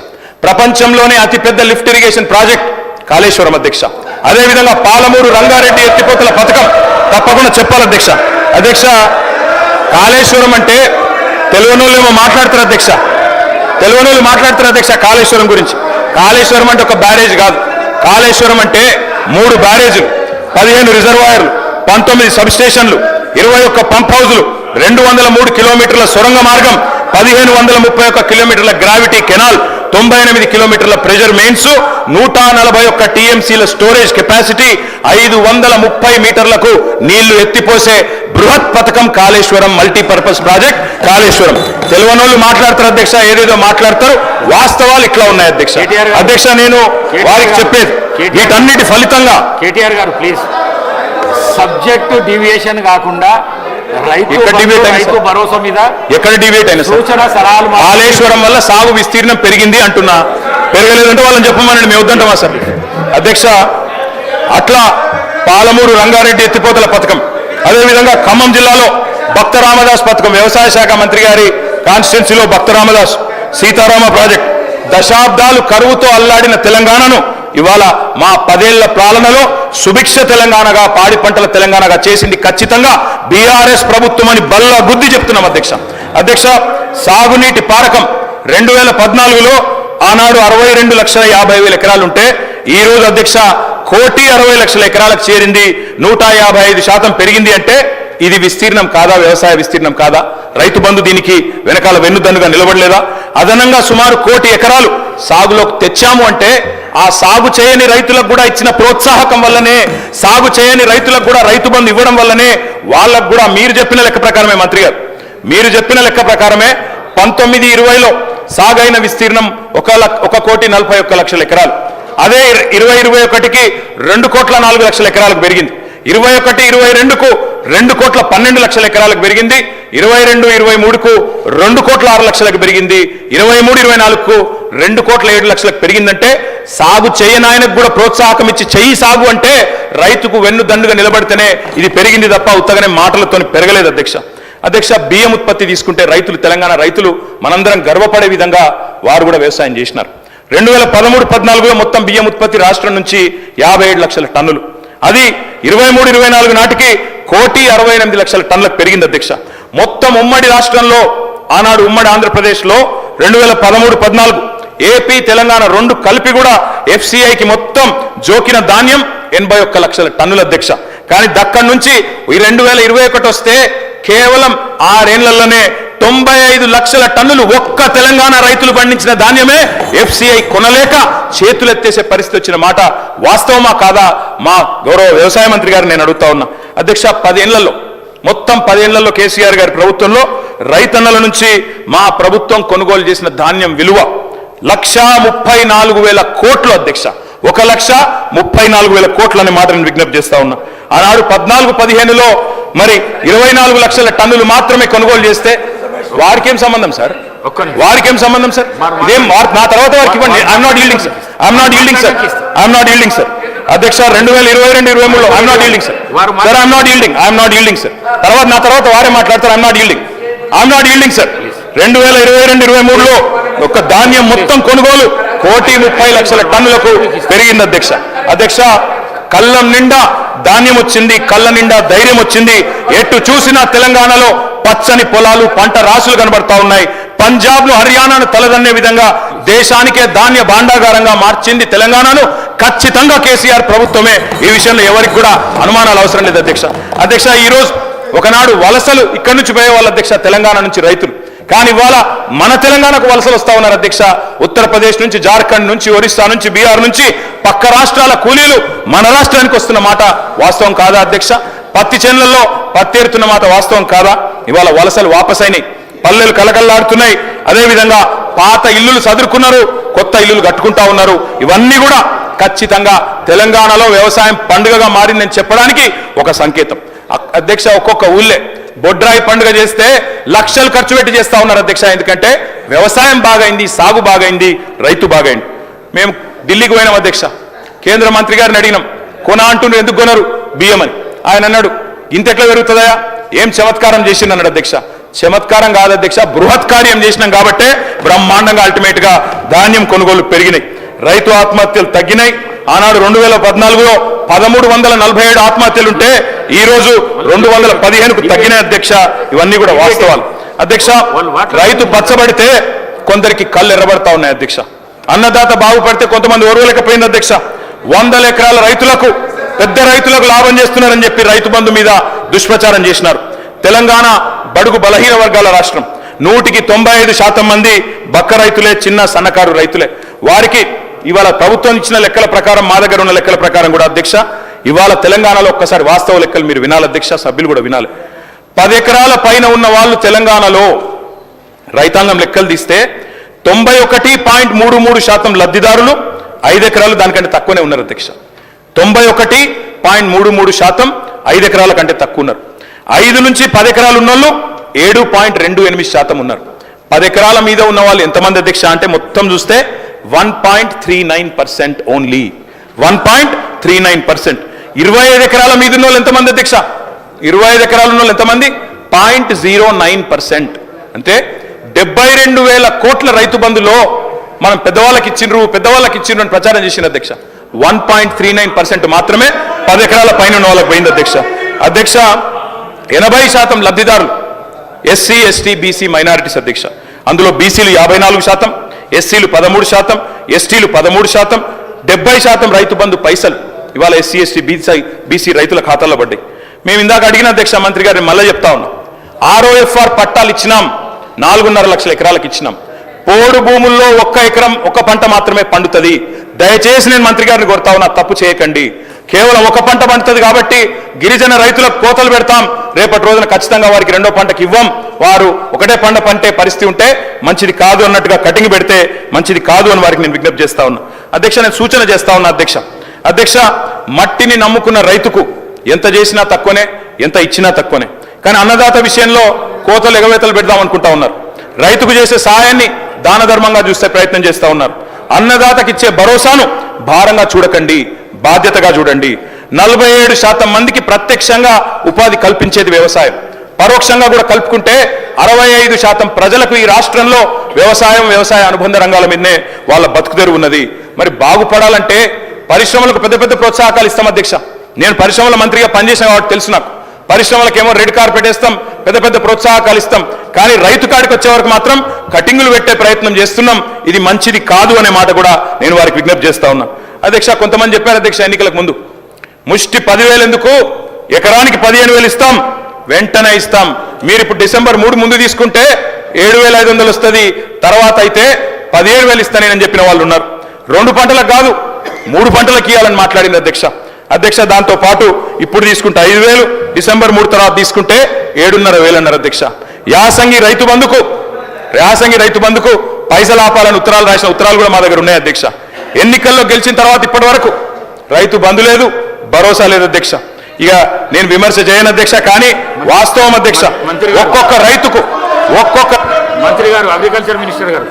ప్రపంచంలోనే అతిపెద్ద లిఫ్ట్ ఇరిగేషన్ ప్రాజెక్ట్ కాళేశ్వరం అధ్యక్ష. అదేవిధంగా పాలమూరు రంగారెడ్డి ఎత్తిపోతల పథకం తప్పకుండా చెప్పాలి అధ్యక్ష. అధ్యక్ష, కాళేశ్వరం అంటే తెలుగునోళ్ళు ఏమో మాట్లాడతారు అధ్యక్ష, తెలుగునోళ్ళు మాట్లాడతారు అధ్యక్ష కాళేశ్వరం గురించి. కాళేశ్వరం అంటే ఒక బ్యారేజ్ కాదు, కాళేశ్వరం అంటే 3 బ్యారేజీలు, 15 రిజర్వాయర్లు, 19 సబ్ స్టేషన్లు, 21 పంప్ హౌజులు, 203 కిలోమీటర్ల సొరంగ మార్గం, 1,531 కిలోమీటర్ల గ్రావిటీ కెనాల్, 98 కిలోమీటర్ల ప్రెజర్ మెయిన్స్, 141 టీఎంసీల స్టోరేజ్ కెపాసిటీ, 530 మీటర్లకు నీళ్లు ఎత్తిపోసే బృహత్ పథకం కాళేశ్వరం మల్టీపర్పస్ ప్రాజెక్ట్ కాళేశ్వరం. తెలుగునోళ్ళు మాట్లాడతారు అధ్యక్ష, ఏదేదో మాట్లాడతారు, వాస్తవాలు ఇట్లా ఉన్నాయి అధ్యక్ష. అధ్యక్ష, నేను వారికి చెప్పేది వీటన్నిటి ఫలితంగా కేటీఆర్ గారు ప్లీజ్, సబ్జెక్టు డివియేషన్ కాకుండా రైతు భరోసా మీద ఎక్కడ డిబేట్ అయినా సూచన సలహాలు. కాళేశ్వరం వల్ల సాగు విస్తీర్ణం పెరిగింది అంటున్నా, పెరగలేదంటే వాళ్ళని చెప్పమని మేము వద్దంటామా సార్? అధ్యక్ష, అట్లా పాలమూరు రంగారెడ్డి ఎత్తిపోతల పథకం, అదేవిధంగా ఖమ్మం జిల్లాలో భక్త రామదాస్ పథకం, వ్యవసాయ శాఖ మంత్రి గారి కాన్స్టిట్యున్సీలో భక్త రామదాస్ సీతారామ ప్రాజెక్ట్, దశాబ్దాలు కరువుతో అల్లాడిన తెలంగాణను ఇవాళ మా 10 ఏళ్ల పాలనలో సుభిక్ష తెలంగాణగా, పాడి పంటల తెలంగాణగా చేసింది ఖచ్చితంగా బీఆర్ఎస్ ప్రభుత్వం అని బల్ల బుద్ధి చెప్తున్నాం అధ్యక్ష. అధ్యక్ష, సాగునీటి పారకం 2014లో ఆనాడు 62,50,000 ఎకరాలుంటే ఈ రోజు అధ్యక్ష 1,60,00,000 ఎకరాలకు చేరింది, 155% పెరిగింది. అంటే ఇది విస్తీర్ణం కాదా? వ్యవసాయ విస్తీర్ణం కాదా? రైతు బంధు దీనికి వెనకాల వెన్నుదన్నుగా నిలబడలేదా? అదనంగా సుమారు 1,00,00,000 ఎకరాలు సాగులోకి తెచ్చాము అంటే ఆ సాగు చేయని రైతులకు కూడా ఇచ్చిన ప్రోత్సాహకం వల్లనే, సాగు చేయని రైతులకు కూడా రైతు బంధు ఇవ్వడం వల్లనే వాళ్ళకు కూడా మీరు చెప్పిన లెక్క ప్రకారమే మంత్రి గారు, మీరు చెప్పిన లెక్క ప్రకారమే 19-20లో సాగైన విస్తీర్ణం 1,41,41,00,000 ఎకరాలు. అదే 2021కి 2,04,00,000 ఎకరాలకు పెరిగింది. 21-22కు 2,12,00,000 ఎకరాలకు పెరిగింది. 22-23కు 2,06,00,000 పెరిగింది. 23-24కు 2,07,00,000 పెరిగిందంటే సాగు చేయని ఆయనకు కూడా ప్రోత్సాహకం ఇచ్చి చెయ్యి సాగు అంటే రైతుకు వెన్ను దండుగా నిలబడితేనే ఇది పెరిగింది తప్ప ఉత్తగానే మాటలతో పెరగలేదు అధ్యక్ష. అధ్యక్ష, బియ్యం ఉత్పత్తి తీసుకుంటే రైతులు, తెలంగాణ రైతులు మనందరం గర్వపడే విధంగా వారు కూడా వ్యవసాయం చేసినారు. 2013-14లో మొత్తం బియ్యం ఉత్పత్తి రాష్ట్రం నుంచి 57,00,000 టన్నులు, అది 23-24 నాటికి 1,68,00,000 టన్నులకు పెరిగింది అధ్యక్ష. మొత్తం ఉమ్మడి రాష్ట్రంలో ఆనాడు ఉమ్మడి ఆంధ్రప్రదేశ్లో 2013-14 ఏపీ తెలంగాణ 2 కలిపి కూడా FCIకి మొత్తం జోకిన ధాన్యం 81,00,000 టన్నుల అధ్యక్ష. కానీ దక్కడి నుంచి 2021 వస్తే కేవలం 6 ఏళ్లలోనే 95 లక్షల టన్నులు ఒక్క తెలంగాణ రైతులు పండించిన ధాన్యమే FCI కొనలేక చేతులెత్తేసే పరిస్థితి వచ్చిన మాట వాస్తవమా కాదా? మా గౌరవ వ్యవసాయ మంత్రి గారు నేను అడుగుతా ఉన్నా. అధ్యక్ష, 10 ఏళ్లలో మొత్తం 10 ఏళ్లలో కేసీఆర్ గారి ప్రభుత్వంలో రైతన్నల నుంచి మా ప్రభుత్వం కొనుగోలు చేసిన ధాన్యం విలువ 1,34,000 కోట్లు అధ్యక్ష. 1,34,000 కోట్లు అనే మాట నేను విజ్ఞప్తి చేస్తా ఉన్నా. ఆనాడు 14-15లో మరి 24 లక్షల టన్నులు మాత్రమే కొనుగోలు చేస్తే వారికేం సంబంధం సార్? వారికేం సంబంధం సార్? ఇదేం నా తర్వాత వారికి ఇవ్వండి. I'm not yielding sir. I'm not yielding sir. I'm not yielding sir. అధ్యక్ష 2022-23లో I'm not yielding sir. Sir I'm not yielding. I'm not yielding sir. నా తర్వాత వారే మాట్లాడతారు. I'm not yielding. I'm not yielding sir. 2022-23లో ఒక ధాన్యం మొత్తం కొనుగోలు 1,30,00,000 టన్నులకు పెరిగింది అధ్యక్ష. అధ్యక్ష, కళ్ళం నిండా ధాన్యం వచ్చింది, కళ్ళ నిండా ధైర్యం వచ్చింది. ఎటు చూసినా తెలంగాణలో పచ్చని పొలాలు, పంట రాసులు కనబడతా ఉన్నాయి. పంజాబ్ను, హర్యానాను తలదన్నే విధంగా దేశానికే ధాన్య భాండాగారంగా మార్చింది తెలంగాణను ఖచ్చితంగా కేసీఆర్ ప్రభుత్వమే. ఈ విషయంలో ఎవరికి కూడా అనుమానాలు అవసరం లేదు అధ్యక్ష. అధ్యక్ష, ఈరోజు ఒకనాడు వలసలు ఇక్కడి నుంచి పోయేవాళ్ళు అధ్యక్ష, తెలంగాణ నుంచి రైతులు. కానీ ఇవాళ మన తెలంగాణకు వలసలు వస్తా ఉన్నారు అధ్యక్ష. ఉత్తరప్రదేశ్ నుంచి, జార్ఖండ్ నుంచి, ఒరిస్సా నుంచి, బీహార్ నుంచి పక్క రాష్ట్రాల కూలీలు మన రాష్ట్రానికి వస్తున్న మాట వాస్తవం కాదా అధ్యక్ష? పత్తి చేనులలో పత్తి ఏరుతున్న మాట వాస్తవం కాదా? ఇవాళ వలసలు వాపసైనాయి, పల్లెలు కలకల్లాడుతున్నాయి. అదేవిధంగా పాత ఇల్లులు సదురుకున్నారు, కొత్త ఇల్లులు కట్టుకుంటా ఉన్నారు. ఇవన్నీ కూడా ఖచ్చితంగా తెలంగాణలో వ్యవసాయం పండుగగా మారిందని చెప్పడానికి ఒక సంకేతం అధ్యక్ష. ఒక్కొక్క ఊళ్ళే బొడ్రాయి పండుగ చేస్తే లక్షలు ఖర్చు పెట్టి చేస్తా ఉన్నారు అధ్యక్ష. ఎందుకంటే వ్యవసాయం బాగైంది, సాగు బాగైంది, రైతు బాగైంది. మేము ఢిల్లీకి పోయినాం అధ్యక్ష. కేంద్ర మంత్రి గారిని అడిగినాం, కొన అంటుండ్రు, ఎందుకు కొనరు బియ్యం అని. ఆయన అన్నాడు, ఇంతెట్లా పెరుగుతుందా, ఏం చమత్కారం చేసింది అన్నాడు అధ్యక్ష. చమత్కారం కాదు అధ్యక్ష, బృహత్కార్యం చేసినాం కాబట్టే బ్రహ్మాండంగా అల్టిమేట్ గా ధాన్యం కొనుగోలు పెరిగినాయి, రైతు ఆత్మహత్యలు తగ్గినాయి. ఆనాడు 2014లో 1347 ఆత్మహత్యలుంటే ఈ రోజు 215కు తగ్గినాయి అధ్యక్ష. ఇవన్నీ కూడా వాస్తవాలు అధ్యక్ష. రైతు పచ్చబడితే కొందరికి కళ్ళు ఎర్రబడతా ఉన్నాయి అధ్యక్ష. అన్నదాత బాగుపడితే కొంతమంది ఓర్వలేకపోయింది అధ్యక్ష. 100 ఎకరాల రైతులకు, పెద్ద రైతులకు లాభం చేస్తున్నారని చెప్పి రైతు బంధు మీద దుష్ప్రచారం చేసినారు. తెలంగాణ బడుగు బలహీన వర్గాల రాష్ట్రం. 100కి 95% మంది బక్క రైతులే, చిన్న సన్నకారు రైతులే. వారికి ఇవాళ ప్రభుత్వం ఇచ్చిన లెక్కల ప్రకారం, మా దగ్గర ఉన్న లెక్కల ప్రకారం కూడా అధ్యక్ష, ఇవాళ తెలంగాణలో ఒక్కసారి వాస్తవ లెక్కలు మీరు వినాలి అధ్యక్ష, సభ్యులు కూడా వినాలి. 10 ఎకరాల పైన ఉన్న వాళ్ళు తెలంగాణలో రైతాంగం లెక్కలు తీస్తే 91.33% లబ్ధిదారులు, 5 ఎకరాలు దానికంటే తక్కువనే ఉన్నారు అధ్యక్ష. 91.33% 5 ఎకరాల కంటే తక్కువ ఉన్నారు. 5 నుంచి 10 ఎకరాలు ఉన్న వాళ్ళు 7.28% ఉన్నారు. 10 ఎకరాల మీద ఉన్న వాళ్ళు ఎంతమంది అధ్యక్ష అంటే మొత్తం చూస్తే 1.39% ఓన్లీ. 1.39%. 25 ఎకరాల మీద ఉన్న వాళ్ళు ఎంతమంది అధ్యక్ష? 25 ఎకరాలు ఉన్న వాళ్ళు ఎంతమంది? 0.09%. అంటే 72,000 కోట్ల రైతు బంధులో మనం పెద్దవాళ్ళకి ఇచ్చిండ్రు అని ప్రచారం చేసిన అధ్యక్ష. 1.39% మాత్రమే 10 ఎకరాల పైన ఉన్న వాళ్ళకి పోయింది అధ్యక్ష. అధ్యక్ష, 80% లబ్ధిదారులు ఎస్సీ, ఎస్టీ, బీసీ, మైనారిటీస్ అధ్యక్ష. అందులో బీసీలు 54%, ఎస్సీలు 13%, ఎస్టీలు 13%, 70% రైతు బంధు పైసలు ఇవాళ ఎస్సీ, ఎస్టీ, బీసీ రైతుల ఖాతాల్లో పడ్డాయి. మేము ఇందాక అడిగిన అధ్యక్ష మంత్రి గారిని మళ్ళీ చెప్తా ఉన్నాం. ROFR పట్టాలు ఇచ్చినాం, 4.5 లక్షల ఎకరాలకు ఇచ్చినాం. పోడు భూముల్లో 1 ఎకరం 1 పంట మాత్రమే పండుతుంది. దయచేసి నేను మంత్రి గారిని కోరుతా ఉన్నా, తప్పు చేయకండి. కేవలం 1 పంట పండుతుంది కాబట్టి గిరిజన రైతులకు కోతలు పెడతాం, రేపటి రోజున ఖచ్చితంగా వారికి 2వ పంటకి ఇవ్వం, వారు 1 పంట పంటే పరిస్థితి ఉంటే మంచిది కాదు అన్నట్టుగా కటింగ్ పెడితే మంచిది కాదు అని వారికి నేను విజ్ఞప్తి చేస్తా ఉన్నా అధ్యక్ష. నేను సూచన చేస్తా ఉన్నా అధ్యక్ష, మట్టిని నమ్ముకున్న రైతుకు ఎంత చేసినా తక్కువనే, ఎంత ఇచ్చినా తక్కువనే. కానీ అన్నదాత విషయంలో కోతలు ఎగవేతలు పెడదాం అనుకుంటా ఉన్నారు. రైతుకు చేసే సహాయాన్ని దాన ధర్మంగా చూస్తే ప్రయత్నం చేస్తా ఉన్నారు. అన్నదాతకి ఇచ్చే భరోసాను భారంగా చూడకండి, బాధ్యతగా చూడండి. 47% మందికి ప్రత్యక్షంగా ఉపాధి కల్పించేది వ్యవసాయం. పరోక్షంగా కూడా కలుపుకుంటే 65% ప్రజలకు ఈ రాష్ట్రంలో వ్యవసాయ అనుబంధ రంగాల మీదనే వాళ్ళ బతుకుదెరు ఉన్నది. మరి బాగుపడాలంటే పరిశ్రమలకు పెద్ద పెద్ద ప్రోత్సాహకాలు ఇస్తాం అధ్యక్ష. నేను పరిశ్రమల మంత్రిగా పనిచేసాను కాబట్టి తెలుసు నాకు. పరిశ్రమలకేమో రెడ్ కార్పెట్ ఇస్తాం, పెద్ద పెద్ద ప్రోత్సాహకాలు ఇస్తాం. కానీ రైతు కాడికి వచ్చే వరకు మాత్రం కటింగులు పెట్టే ప్రయత్నం చేస్తున్నాం. ఇది మంచిది కాదు అనే మాట కూడా నేను వారికి విజ్ఞప్తి చేస్తా ఉన్నా అధ్యక్ష. కొంతమంది చెప్పారు అధ్యక్ష, ఎన్నికలకు ముందు ముష్టి 10,000 ఎందుకు, ఎకరానికి 15,000 ఇస్తాం, వెంటనే ఇస్తాం. మీరు ఇప్పుడు డిసెంబర్ 3 ముందు తీసుకుంటే 7,500 వస్తుంది, తర్వాత అయితే 17,000 ఇస్తానని చెప్పిన వాళ్ళు ఉన్నారు. 2 పంటలకు కాదు 3 పంటలకు ఇవ్వాలని మాట్లాడింది అధ్యక్ష. దాంతో పాటు ఇప్పుడు తీసుకుంటే 5,000, డిసెంబర్ 3 తర్వాత తీసుకుంటే 7,500 అన్నారు అధ్యక్ష. యాసంగి రైతు బంధుకు పైసలు ఆపాలని ఉత్తరాలు రాసిన ఉత్తరాలు కూడా మా దగ్గర ఉన్నాయి అధ్యక్ష. ఎన్నికల్లో గెలిచిన తర్వాత ఇప్పటి వరకు రైతు బంధు లేదు, భరోసా లేదు అధ్యక్ష. ఇక నేను విమర్శ చేయను అధ్యక్ష, కానీ వాస్తవం అధ్యక్ష, ఒక్కొక్క రైతుకు మంత్రి గారు, అగ్రికల్చర్ మినిస్టర్ గారు,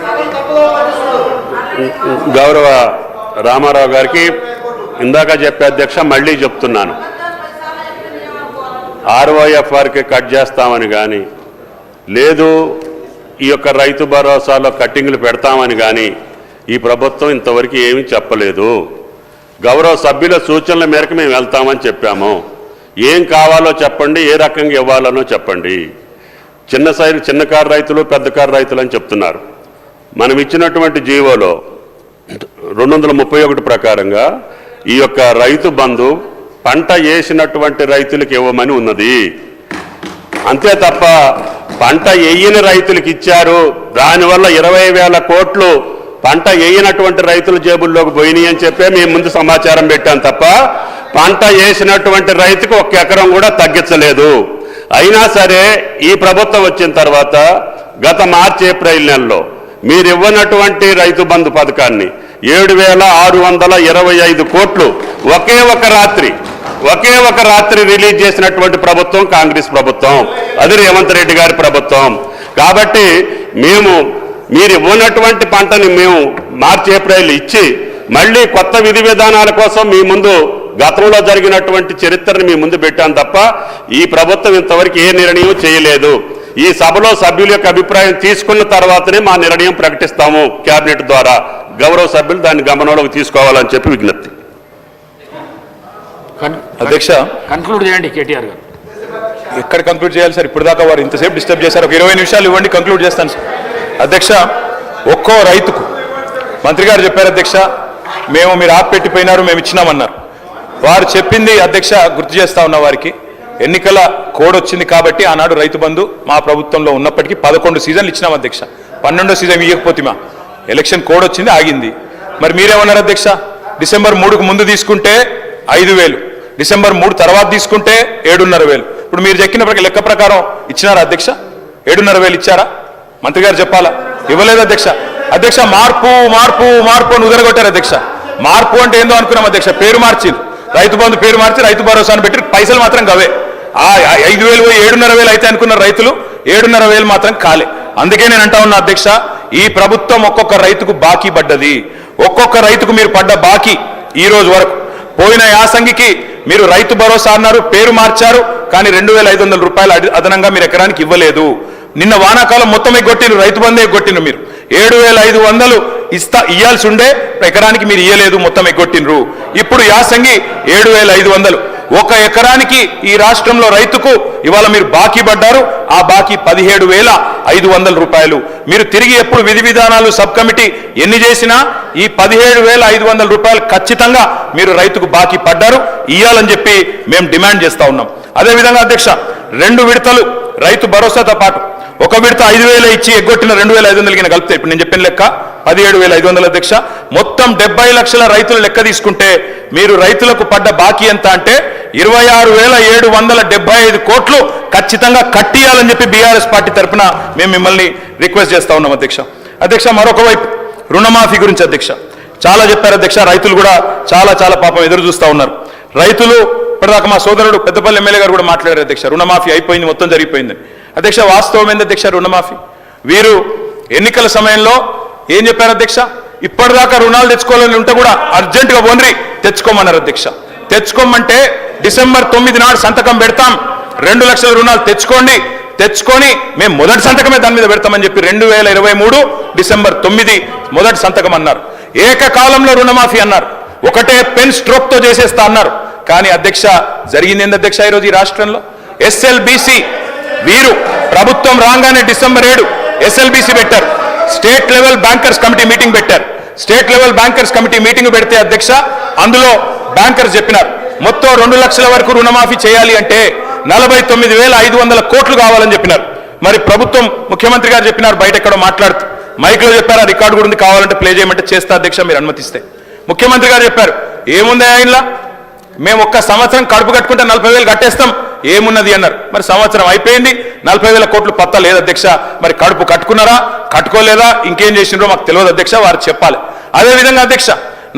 గౌరవ రామారావు గారికి ఇందాక చెప్పే అధ్యక్ష, మళ్ళీ చెప్తున్నాను, ROFRకి కట్ చేస్తామని కానీ లేదు ఈ యొక్క రైతు భరోసాలో కట్టింగ్లు పెడతామని కానీ ఈ ప్రభుత్వం ఇంతవరకు ఏమీ చెప్పలేదు. గౌరవ సభ్యుల సూచనల మేరకు మేము వెళ్తామని చెప్పాము. ఏం కావాలో చెప్పండి, ఏ రకంగా ఇవ్వాలనో చెప్పండి. చిన్న కారు రైతులు, పెద్ద కారు రైతులు అని చెప్తున్నారు. మనం ఇచ్చినటువంటి జీవోలో 231 ప్రకారంగా ఈ యొక్క రైతు బంధు పంట వేసినటువంటి రైతులకు ఇవ్వమని ఉన్నది. అంతే తప్ప పంట వేయని రైతులకు ఇచ్చారు, దానివల్ల 20,000 కోట్లు పంట వేయనటువంటి రైతుల జేబుల్లోకి పోయినాయి అని చెప్పే మేము ముందు సమాచారం పెట్టాం తప్ప పంట వేసినటువంటి రైతుకు 1 ఎకరం కూడా తగ్గించలేదు. అయినా సరే ఈ ప్రభుత్వం వచ్చిన తర్వాత గత మార్చి ఏప్రిల్ నెలలో మీరు ఇవ్వనటువంటి రైతు బంధు పథకాన్ని 7,625 కోట్లు ఒకే ఒక రాత్రి రిలీజ్ చేసినటువంటి ప్రభుత్వం కాంగ్రెస్ ప్రభుత్వం, అది రేవంత్ రెడ్డి గారి ప్రభుత్వం. కాబట్టి మీరు ఇవ్వనటువంటి పంటని మేము మార్చి ఏప్రిల్ ఇచ్చి మళ్ళీ కొత్త విధి విధానాల కోసం మీ ముందు గతంలో జరిగినటువంటి చరిత్రను మీ ముందు పెట్టాం తప్ప ఈ ప్రభుత్వం ఇంతవరకు ఏ నిర్ణయం చేయలేదు. ఈ సభలో సభ్యుల యొక్క అభిప్రాయం తీసుకున్న తర్వాతనే మా నిర్ణయం ప్రకటిస్తాము కేబినెట్ ద్వారా. గౌరవ సభ్యులు దాన్ని గమనంలోకి తీసుకోవాలని చెప్పి విజ్ఞప్తి. అధ్యక్ష, కన్క్లూడ్ చేయండి కేటీఆర్ గారు. ఎక్కడ కంక్లూడ్ చేయాలి సార్? ఇప్పుడు దాకా వారు ఇంతసేపు డిస్టర్బ్ చేశారు. ఒక 20 నిమిషాలు ఇవ్వండి, కంక్లూడ్ చేస్తాను సార్. అధ్యక్ష, ఒక్కో రైతుకు మంత్రి గారు చెప్పారు అధ్యక్ష, మీరు ఆపెట్టిపోయినారు, మేము ఇచ్చినామన్నారు. వారు చెప్పింది అధ్యక్ష గుర్తు చేస్తా ఉన్న వారికి, ఎన్నికల కోడ్ వచ్చింది కాబట్టి ఆనాడు రైతు బంధు మా ప్రభుత్వంలో ఉన్నప్పటికీ 11 సీజన్లు ఇచ్చినాం అధ్యక్ష. 12వ సీజన్ ఇవ్వకపోతే ఎలక్షన్ కోడ్ వచ్చింది, ఆగింది. మరి మీరేమన్నారు అధ్యక్ష? డిసెంబర్ 3కు ముందు తీసుకుంటే 5,000, డిసెంబర్ 3 తర్వాత తీసుకుంటే 7,500. ఇప్పుడు మీరు చెక్కిన లెక్క ప్రకారం ఇచ్చినారా అధ్యక్ష? 7,500 ఇచ్చారా? మంత్రి గారు చెప్పాలా? ఇవ్వలేదు అధ్యక్ష. మార్పు అని ఉదరగొట్టారు అధ్యక్ష. మార్పు అంటే ఏందో అనుకున్నాం అధ్యక్ష. పేరు మార్చి రైతు బంధు పేరు మార్చి రైతు భరోసాను పెట్టి పైసలు మాత్రం గవే. 5,000 పోయి 7,500 అయితే అనుకున్న రైతులు 7,500 మాత్రం కాలే. అందుకే నేను అంటా ఉన్నా అధ్యక్ష, ఈ ప్రభుత్వం ఒక్కొక్క రైతుకు బాకీ పడ్డది. ఒక్కొక్క రైతుకు మీరు పడ్డ బాకీ ఈ రోజు వరకు, పోయిన యాసంగికి మీరు రైతు భరోసా అన్నారు, పేరు మార్చారు, కానీ 2,500 రూపాయలు అదనంగా మీరు ఎకరానికి ఇవ్వలేదు. నిన్న వానాకాలం మొత్తం ఎగ్గొట్టిను, రైతు బంధు ఎగ్గొట్టిను. మీరు 7,500 ఇయ్యాల్సి ఉండే ఎకరానికి మీరు ఇయ్యలేదు, మొత్తం ఎగ్గొట్టినరు. ఇప్పుడు యాసంగి 7,500. ఒక ఎకరానికి ఈ రాష్ట్రంలో రైతుకు ఇవాళ మీరు బాకీ పడ్డారు. ఆ బాకీ 17,500 రూపాయలు. మీరు తిరిగి ఎప్పుడు విధి విధానాలు సబ్ కమిటీ ఎన్ని చేసినా ఈ 17,500 రూపాయలు ఖచ్చితంగా మీరు రైతుకు బాకీ పడ్డారు, ఇయ్యాలని చెప్పి మేము డిమాండ్ చేస్తా ఉన్నాం. అదేవిధంగా అధ్యక్ష, 2 విడతలు రైతు భరోసాతో పాటు ఒక విడత 5,000 ఇచ్చి ఎగ్గొట్టిన 2,500 కలిపితే ఇప్పుడు నేను చెప్పిన లెక్క 17,500 అధ్యక్ష. మొత్తం 70 లక్షల రైతుల లెక్క తీసుకుంటే మీరు రైతులకు పడ్డ బాకీ ఎంత అంటే 26,775 కోట్లు ఖచ్చితంగా కట్టియాలని చెప్పి బీఆర్ఎస్ పార్టీ తరఫున మేము మిమ్మల్ని రిక్వెస్ట్ చేస్తా ఉన్నాం అధ్యక్ష. మరొక వైపు రుణమాఫీ గురించి అధ్యక్ష చాలా చెప్పారు అధ్యక్ష. రైతులు కూడా చాలా పాపం ఎదురు చూస్తూ ఉన్నారు. రైతులు ఇప్పటిదాకా మా సోదరుడు పెద్దపల్లి ఎమ్మెల్యే గారు కూడా మాట్లాడారు అధ్యక్ష, రుణమాఫీ అయిపోయింది, మొత్తం జరిగిపోయింది అధ్యక్ష. వాస్తవం ఏంది అధ్యక్ష? రుణమాఫీ వీరు ఎన్నికల సమయంలో ఏం చెప్పారు అధ్యక్ష? ఇప్పటిదాకా రుణాలు తెచ్చుకోవాలని ఉంటే కూడా అర్జెంటుగా ఓన్రి తెచ్చుకోమన్నారు అధ్యక్ష. తెచ్చుకోమంటే డిసెంబర్ 9 నాడు సంతకం పెడతాం, 2 లక్షల రుణాలు తెచ్చుకొని మేము మొదటి సంతకమే దాని మీద పెడతామని చెప్పి 2023 డిసెంబర్ 9 మొదటి సంతకం అన్నారు. ఏకకాలంలో రుణమాఫీ అన్నారు, ఒకటే పెన్ స్ట్రోక్ తో చేసేస్తా అన్నారు. కానీ అధ్యక్ష జరిగింది ఏంది అధ్యక్ష? ఈరోజు ఈ రాష్ట్రంలో ఎస్ఎల్బిసి వీరు ప్రభుత్వం రాగానే డిసెంబర్ 7 ఎస్ఎల్బిసి పెట్టారు, state level bankers committee meeting పెట్టారు. State level bankers committee meeting పెడితే అధ్యక్ష అందులో బ్యాంకర్స్ చెప్పినారు మొత్తం 2 లక్షల వరకు రుణమాఫీ చేయాలి అంటే 49,500 కోట్లు కావాలని చెప్పినారు. మరి ప్రభుత్వం ముఖ్యమంత్రి గారు చెప్పినారు, బయట ఎక్కడో మాట్లాడుతూ మైక్లో చెప్పారు, ఆ రికార్డు కూడా ఉంది, కావాలంటే ప్లే చేయమంటే చేస్తా అధ్యక్ష మీరు అనుమతిస్తే. ముఖ్యమంత్రి గారు చెప్పారు, ఏముంది ఆయనలా, మేము ఒక్క సంవత్సరం కడుపు కట్టుకుంటే 40,000 కట్టేస్తాం, ఏమున్నది అన్నారు. మరి సంవత్సరం అయిపోయింది, 40,000 కోట్లు పత్తా లేదు అధ్యక్ష. మరి కడుపు కట్టుకున్నారా, కట్టుకోలేదా, ఇంకేం చేసినారో మాకు తెలియదు అధ్యక్ష, వారు చెప్పాలి. అదేవిధంగా అధ్యక్ష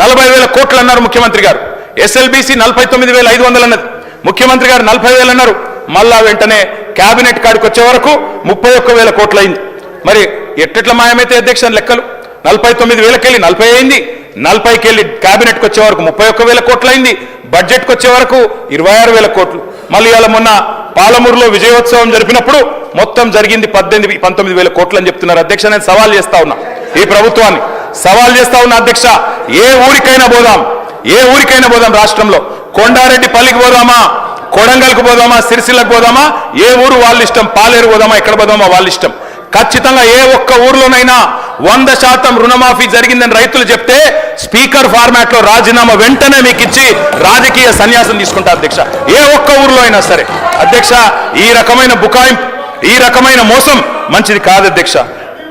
40,000 కోట్లు అన్నారు ముఖ్యమంత్రి గారు, SLBC 49,500 అన్నది, ముఖ్యమంత్రి గారు 40,000 అన్నారు. మళ్ళా వెంటనే కేబినెట్ కాడికి వచ్చే వరకు 31,000 కోట్లు అయింది. మరి ఎట్లా మాయమైతే అధ్యక్ష లెక్కలు, 49,000కి వెళ్ళి 40 అయింది, 40కి వెళ్ళి కేబినెట్కి వచ్చే వరకు 31,000 కోట్లు అయింది, బడ్జెట్కి వచ్చే వరకు 26,000 కోట్లు. మళ్ళీ ఇవాళ మొన్న పాలమూరులో విజయోత్సవం జరిపినప్పుడు మొత్తం జరిగింది 19,000 కోట్లు అని చెప్తున్నారు అధ్యక్ష. నేను సవాల్ చేస్తా ఉన్నా, ఈ ప్రభుత్వాన్ని సవాల్ చేస్తా ఉన్నా అధ్యక్ష, ఏ ఊరికైనా పోదాం రాష్ట్రంలో, కొండారెడ్డి పల్లికి పోదామా, కొడంగల్కి పోదామా, సిరిసిల్లకు పోదామా, ఏ ఊరు వాళ్ళ ఇష్టం, పాలేరు పోదామా, ఎక్కడ పోదామా వాళ్ళ ఇష్టం. ఖచ్చితంగా ఏ ఒక్క ఊర్లోనైనా 100% రుణమాఫీ జరిగిందని రైతులు చెప్తే స్పీకర్ ఫార్మాట్ లో రాజీనామా వెంటనే మీకు ఇచ్చి రాజకీయ సన్యాసం తీసుకుంటా అధ్యక్ష, ఏ ఒక్క ఊర్లో అయినా సరే. అధ్యక్ష ఈ రకమైన బుకాయింపు, ఈ రకమైన మోసం మంచిది కాదు అధ్యక్ష.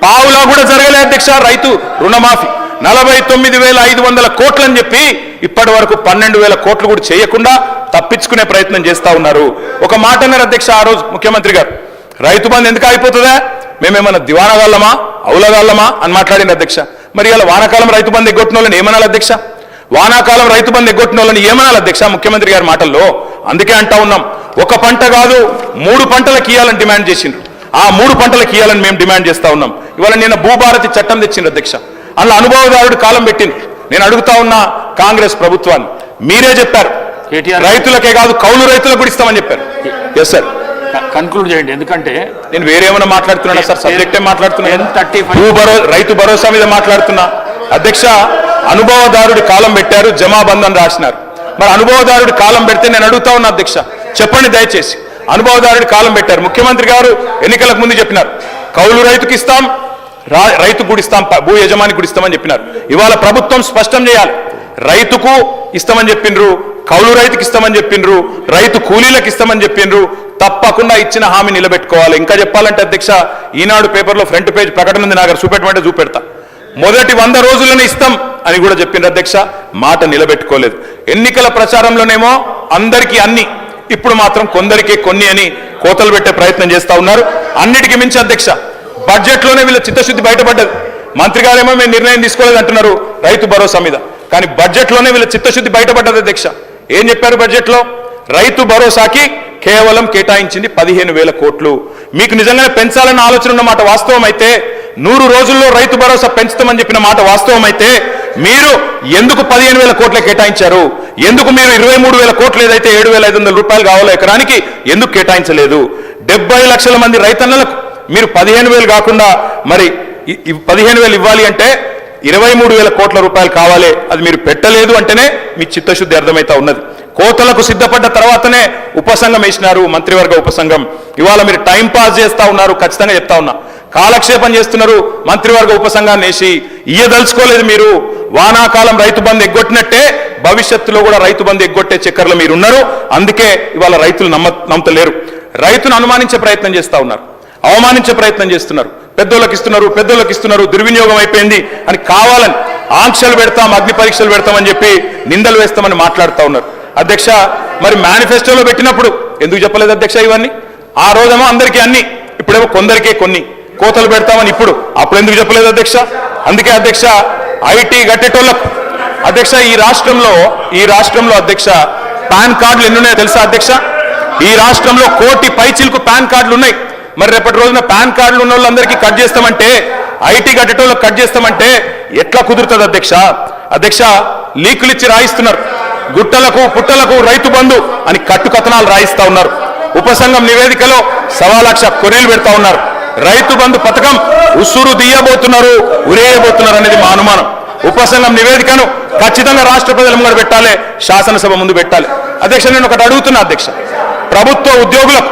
పావులా కూడా జరగలే అధ్యక్ష రైతు రుణమాఫీ, 49,500 కోట్లు అని చెప్పి ఇప్పటి వరకు 12,000 కోట్లు కూడా చేయకుండా తప్పించుకునే ప్రయత్నం చేస్తా ఉన్నారు. ఒక మాట అన్నారు అధ్యక్ష ఆ రోజు ముఖ్యమంత్రి గారు, రైతు బంధు ఎందుకు అయిపోతుందా, మేమేమన్నా దివానగాళ్ళమా, అవులగాళ్ళమా అని మాట్లాడింది అధ్యక్ష. మరి ఇలా వానాకాలం రైతు బంధు ఎగ్గొట్టిన వాళ్ళని ఏమనాలి అధ్యక్ష, వానాకాలం రైతు బంధు ఎగ్గొట్టిన వాళ్ళని ఏమనాలి అధ్యక్ష ముఖ్యమంత్రి గారి మాటల్లో. అందుకే అంటా ఉన్నాం, ఒక పంట కాదు 3 పంటలకు ఇవ్వాలని డిమాండ్ చేసిండ్రు, ఆ 3 పంటలకు ఇవ్వాలని మేము డిమాండ్ చేస్తా ఉన్నాం. ఇవాళ నిన్న భూభారతి చట్టం తెచ్చిండ్రు అధ్యక్ష, అందులో అనుభవదారుడు కాలం పెట్టింది. నేను అడుగుతా ఉన్నా కాంగ్రెస్ ప్రభుత్వాన్ని, మీరే చెప్పారు రైతులకే కాదు కౌలు రైతులకు కూడా ఇస్తామని చెప్పారు. ఎస్ సార్, కన్క్లూడ్ చేయండి, ఎందుకంటే నేను వేరేమైనా మాట్లాడుతున్నా సార్, సబ్జెక్టే మాట్లాడుతున్నా, రైతు భరోసా మీద మాట్లాడుతున్నా అధ్యక్ష. అనుభవదారుడి కాలం పెట్టారు, జమాబంధన్ రాసినారు. మరి అనుభవదారుడి కాలం పెడితే నేను అడుగుతా ఉన్నా అధ్యక్ష, చెప్పండి దయచేసి, అనుభవదారుడి కాలం పెట్టారు, ముఖ్యమంత్రి గారు ఎన్నికలకు ముందు చెప్పినారు కౌలు రైతుకి ఇస్తాం, రైతు కూడా ఇస్తాం, భూ యజమానికి కూడా ఇస్తామని చెప్పినారు. ఇవాళ ప్రభుత్వం స్పష్టం చేయాలి, రైతుకు ఇస్తామని చెప్పిండ్రు, కౌలు రైతుకి ఇస్తామని చెప్పిండ్రు, రైతు కూలీలకు ఇస్తామని చెప్పిండ్రు, తప్పకుండా ఇచ్చిన హామీ నిలబెట్టుకోవాలి. ఇంకా చెప్పాలంటే అధ్యక్ష, ఈనాడు పేపర్లో ఫ్రంట్ పేజ్ ప్రకటన ఉంది, నాకు చూపెట్టమంటే చూపెడతా. మొదటి 100 రోజులను ఇస్తాం అని కూడా చెప్పిండ్రు అధ్యక్ష, మాట నిలబెట్టుకోలేదు. ఎన్నికల ప్రచారంలోనేమో అందరికీ అన్ని, ఇప్పుడు మాత్రం కొందరికే కొన్ని అని కోతలు పెట్టే ప్రయత్నం చేస్తా ఉన్నారు. అన్నిటికీ మించి అధ్యక్ష, బడ్జెట్లోనే వీళ్ళ చిత్తశుద్ధి బయటపడ్డది. మంత్రి గారేమో మేము నిర్ణయం తీసుకోలేదు అంటున్నారు రైతు భరోసా మీద, కానీ బడ్జెట్లోనే వీళ్ళ చిత్తశుద్ధి బయటపడ్డది అధ్యక్ష. ఏం చెప్పారు బడ్జెట్లో, రైతు భరోసాకి కేవలం కేటాయించింది 15,000 కోట్లు. మీకు నిజంగానే పెంచాలన్న ఆలోచన ఉన్న మాట వాస్తవం అయితే, 100 రోజుల్లో రైతు భరోసా పెంచుతామని చెప్పిన మాట వాస్తవం అయితే, మీరు ఎందుకు 15,000 కోట్లే కేటాయించారు? ఎందుకు మీరు 23,000 కోట్లు ఏదైతే 7,500 రూపాయలు కావాలో ఎకరానికి ఎందుకు కేటాయించలేదు? 70 లక్షల మంది రైతన్నలకు మీరు 15,000 కాకుండా మరి 15,000 ఇవ్వాలి అంటే 23,000 కోట్ల రూపాయలు కావాలి. అది మీరు పెట్టలేదు అంటేనే మీ చిత్తశుద్ధి అర్థమైతా ఉన్నది. కోతలకు సిద్ధపడ్డ తర్వాతనే ఉపసంఘం వేసినారు, మంత్రివర్గ ఉపసంఘం. ఇవాళ మీరు టైం పాస్ చేస్తా ఉన్నారు, ఖచ్చితంగా చెప్తా ఉన్నా, కాలక్షేపం చేస్తున్నారు. మంత్రివర్గ ఉపసంఘాన్ని వేసి ఇయ్యదలుచుకోలేదు మీరు. వానాకాలం రైతు బంధు ఎగ్గొట్టినట్టే భవిష్యత్తులో కూడా రైతు బంధు ఎగ్గొట్టే చక్కర్లో మీరు ఉన్నారు. అందుకే ఇవాళ రైతులు నమ్మతలేరు. రైతును అనుమానించే ప్రయత్నం చేస్తా ఉన్నారు, అవమానించే ప్రయత్నం చేస్తున్నారు. పెద్దోళ్ళకి ఇస్తున్నారు, దుర్వినియోగం అయిపోయింది అని కావాలని ఆంక్షలు పెడతాం, అగ్ని పరీక్షలు పెడతామని చెప్పి నిందలు వేస్తామని మాట్లాడుతూ ఉన్నారు. అధ్యక్ష, మరి మేనిఫెస్టోలో పెట్టినప్పుడు ఎందుకు చెప్పలేదు అధ్యక్ష ఇవన్నీ? ఆ రోజేమో అందరికీ అన్ని, ఇప్పుడేమో కొందరికే కొన్ని కోతలు పెడతామని అప్పుడు ఎందుకు చెప్పలేదు అధ్యక్ష? అందుకే అధ్యక్ష, ఐటీ గట్టేటోళ్ళకు అధ్యక్ష, ఈ రాష్ట్రంలో అధ్యక్ష పాన్ కార్డులు ఎన్ని ఉన్నాయో తెలుసా అధ్యక్ష? ఈ రాష్ట్రంలో 1 కోటి పైచిలకు పాన్ కార్డులు ఉన్నాయి. మరి రేపటి రోజున పాన్ కార్డులు ఉన్న వాళ్ళందరికీ కట్ చేస్తామంటే, ఐటీ కట్టేటోళ్ళకి కట్ చేస్తామంటే ఎట్లా కుదురుతుంది అధ్యక్ష? అధ్యక్ష, లీకులు ఇచ్చి రాయిస్తున్నారు, గుట్టలకు పుట్టలకు రైతు బంధు అని కట్టుకథనాలు రాయిస్తా ఉన్నారు. ఉపసంఘం నివేదికలో 1.25 లక్ష కొరీలు పెడతా ఉన్నారు. రైతు బంధు పథకం ఉసురు తీయబోతున్నారు, ఉరేయబోతున్నారు అనేది మా అనుమానం. ఉపసంఘం నివేదికను ఖచ్చితంగా రాష్ట్ర ప్రజల ముందు పెట్టాలి, శాసనసభ ముందు పెట్టాలి. అధ్యక్ష, నేను ఒకటి అడుగుతున్నా అధ్యక్ష, ప్రభుత్వ ఉద్యోగులకు,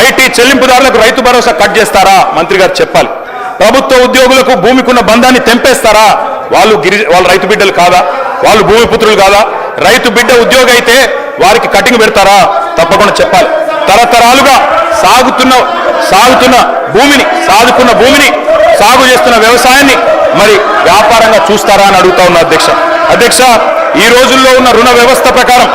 ఐటీ చెల్లింపుదారులకు రైతు భరోసా కట్ చేస్తారా? మంత్రి గారు చెప్పాలి. ప్రభుత్వ ఉద్యోగులకు భూమికున్న బంధాన్ని తెంపేస్తారా? వాళ్ళు రైతు బిడ్డలు కాదా? వాళ్ళు భూమిపుత్రులు కాదా? రైతు బిడ్డ ఉద్యోగి అయితే వారికి కటింగ్ పెడతారా? తప్పకుండా చెప్పాలి. తరతరాలుగా సాగుతున్న భూమిని సాగు చేస్తున్న వ్యవసాయాన్ని మరి వ్యాపారంగా చూస్తారా అని అడుగుతా ఉన్నా అధ్యక్ష ఈ రోజుల్లో ఉన్న రుణ వ్యవస్థ ప్రకారం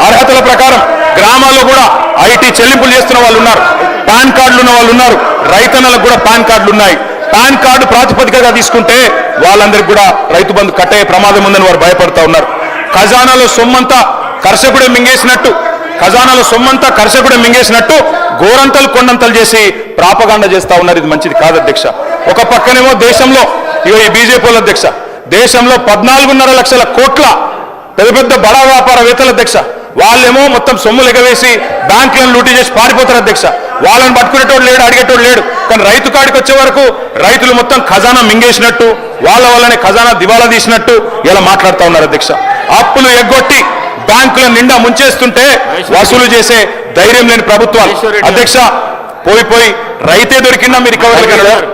అర్హతల ప్రకారం గ్రామాల్లో కూడా ఐటీ చెల్లింపులు చేస్తున్న వాళ్ళు ఉన్నారు, పాన్ కార్డులు ఉన్న వాళ్ళు ఉన్నారు, రైతన్నలకు కూడా పాన్ కార్డులు ఉన్నాయి. పాన్ కార్డు ప్రాతిపదికగా తీసుకుంటే వాళ్ళందరికీ కూడా రైతు బంధు కట్టే ప్రమాదం ఉందని వారు భయపడతా ఉన్నారు. ఖజానాలో సొమ్మంతా కర్షకుడే మింగేసినట్టు గోరంతలు కొండంతలు చేసి ప్రాపగాండా చేస్తా ఉన్నారు. ఇది మంచిది కాదు అధ్యక్ష. ఒక పక్కనేమో దేశంలో ఈ బీజేపీ అధ్యక్ష దేశంలో 14.5 లక్షల కోట్ల పెద్ద బడా వ్యాపారవేత్తల అధ్యక్ష వాళ్ళేమో మొత్తం సొమ్ములు ఎగవేసి బ్యాంకులను లూటీ చేసి పారిపోతారు అధ్యక్ష. వాళ్ళని పట్టుకునేటోడు లేడు, అడిగేటోడు లేడు. కానీ రైతు కాడికి వచ్చే వరకు రైతులు మొత్తం ఖజానా మింగేసినట్టు వాళ్ళ వల్లనే ఖజానా దివాలా తీసినట్టు ఇలా మాట్లాడుతూ ఉన్నారు అధ్యక్ష. అప్పులు ఎగ్గొట్టి బ్యాంకుల నిండా ముంచేస్తుంటే వసూలు చేసే ధైర్యం లేని ప్రభుత్వాలు అధ్యక్ష. పోయి రైతే దొరికినా మీరు రికవరీ.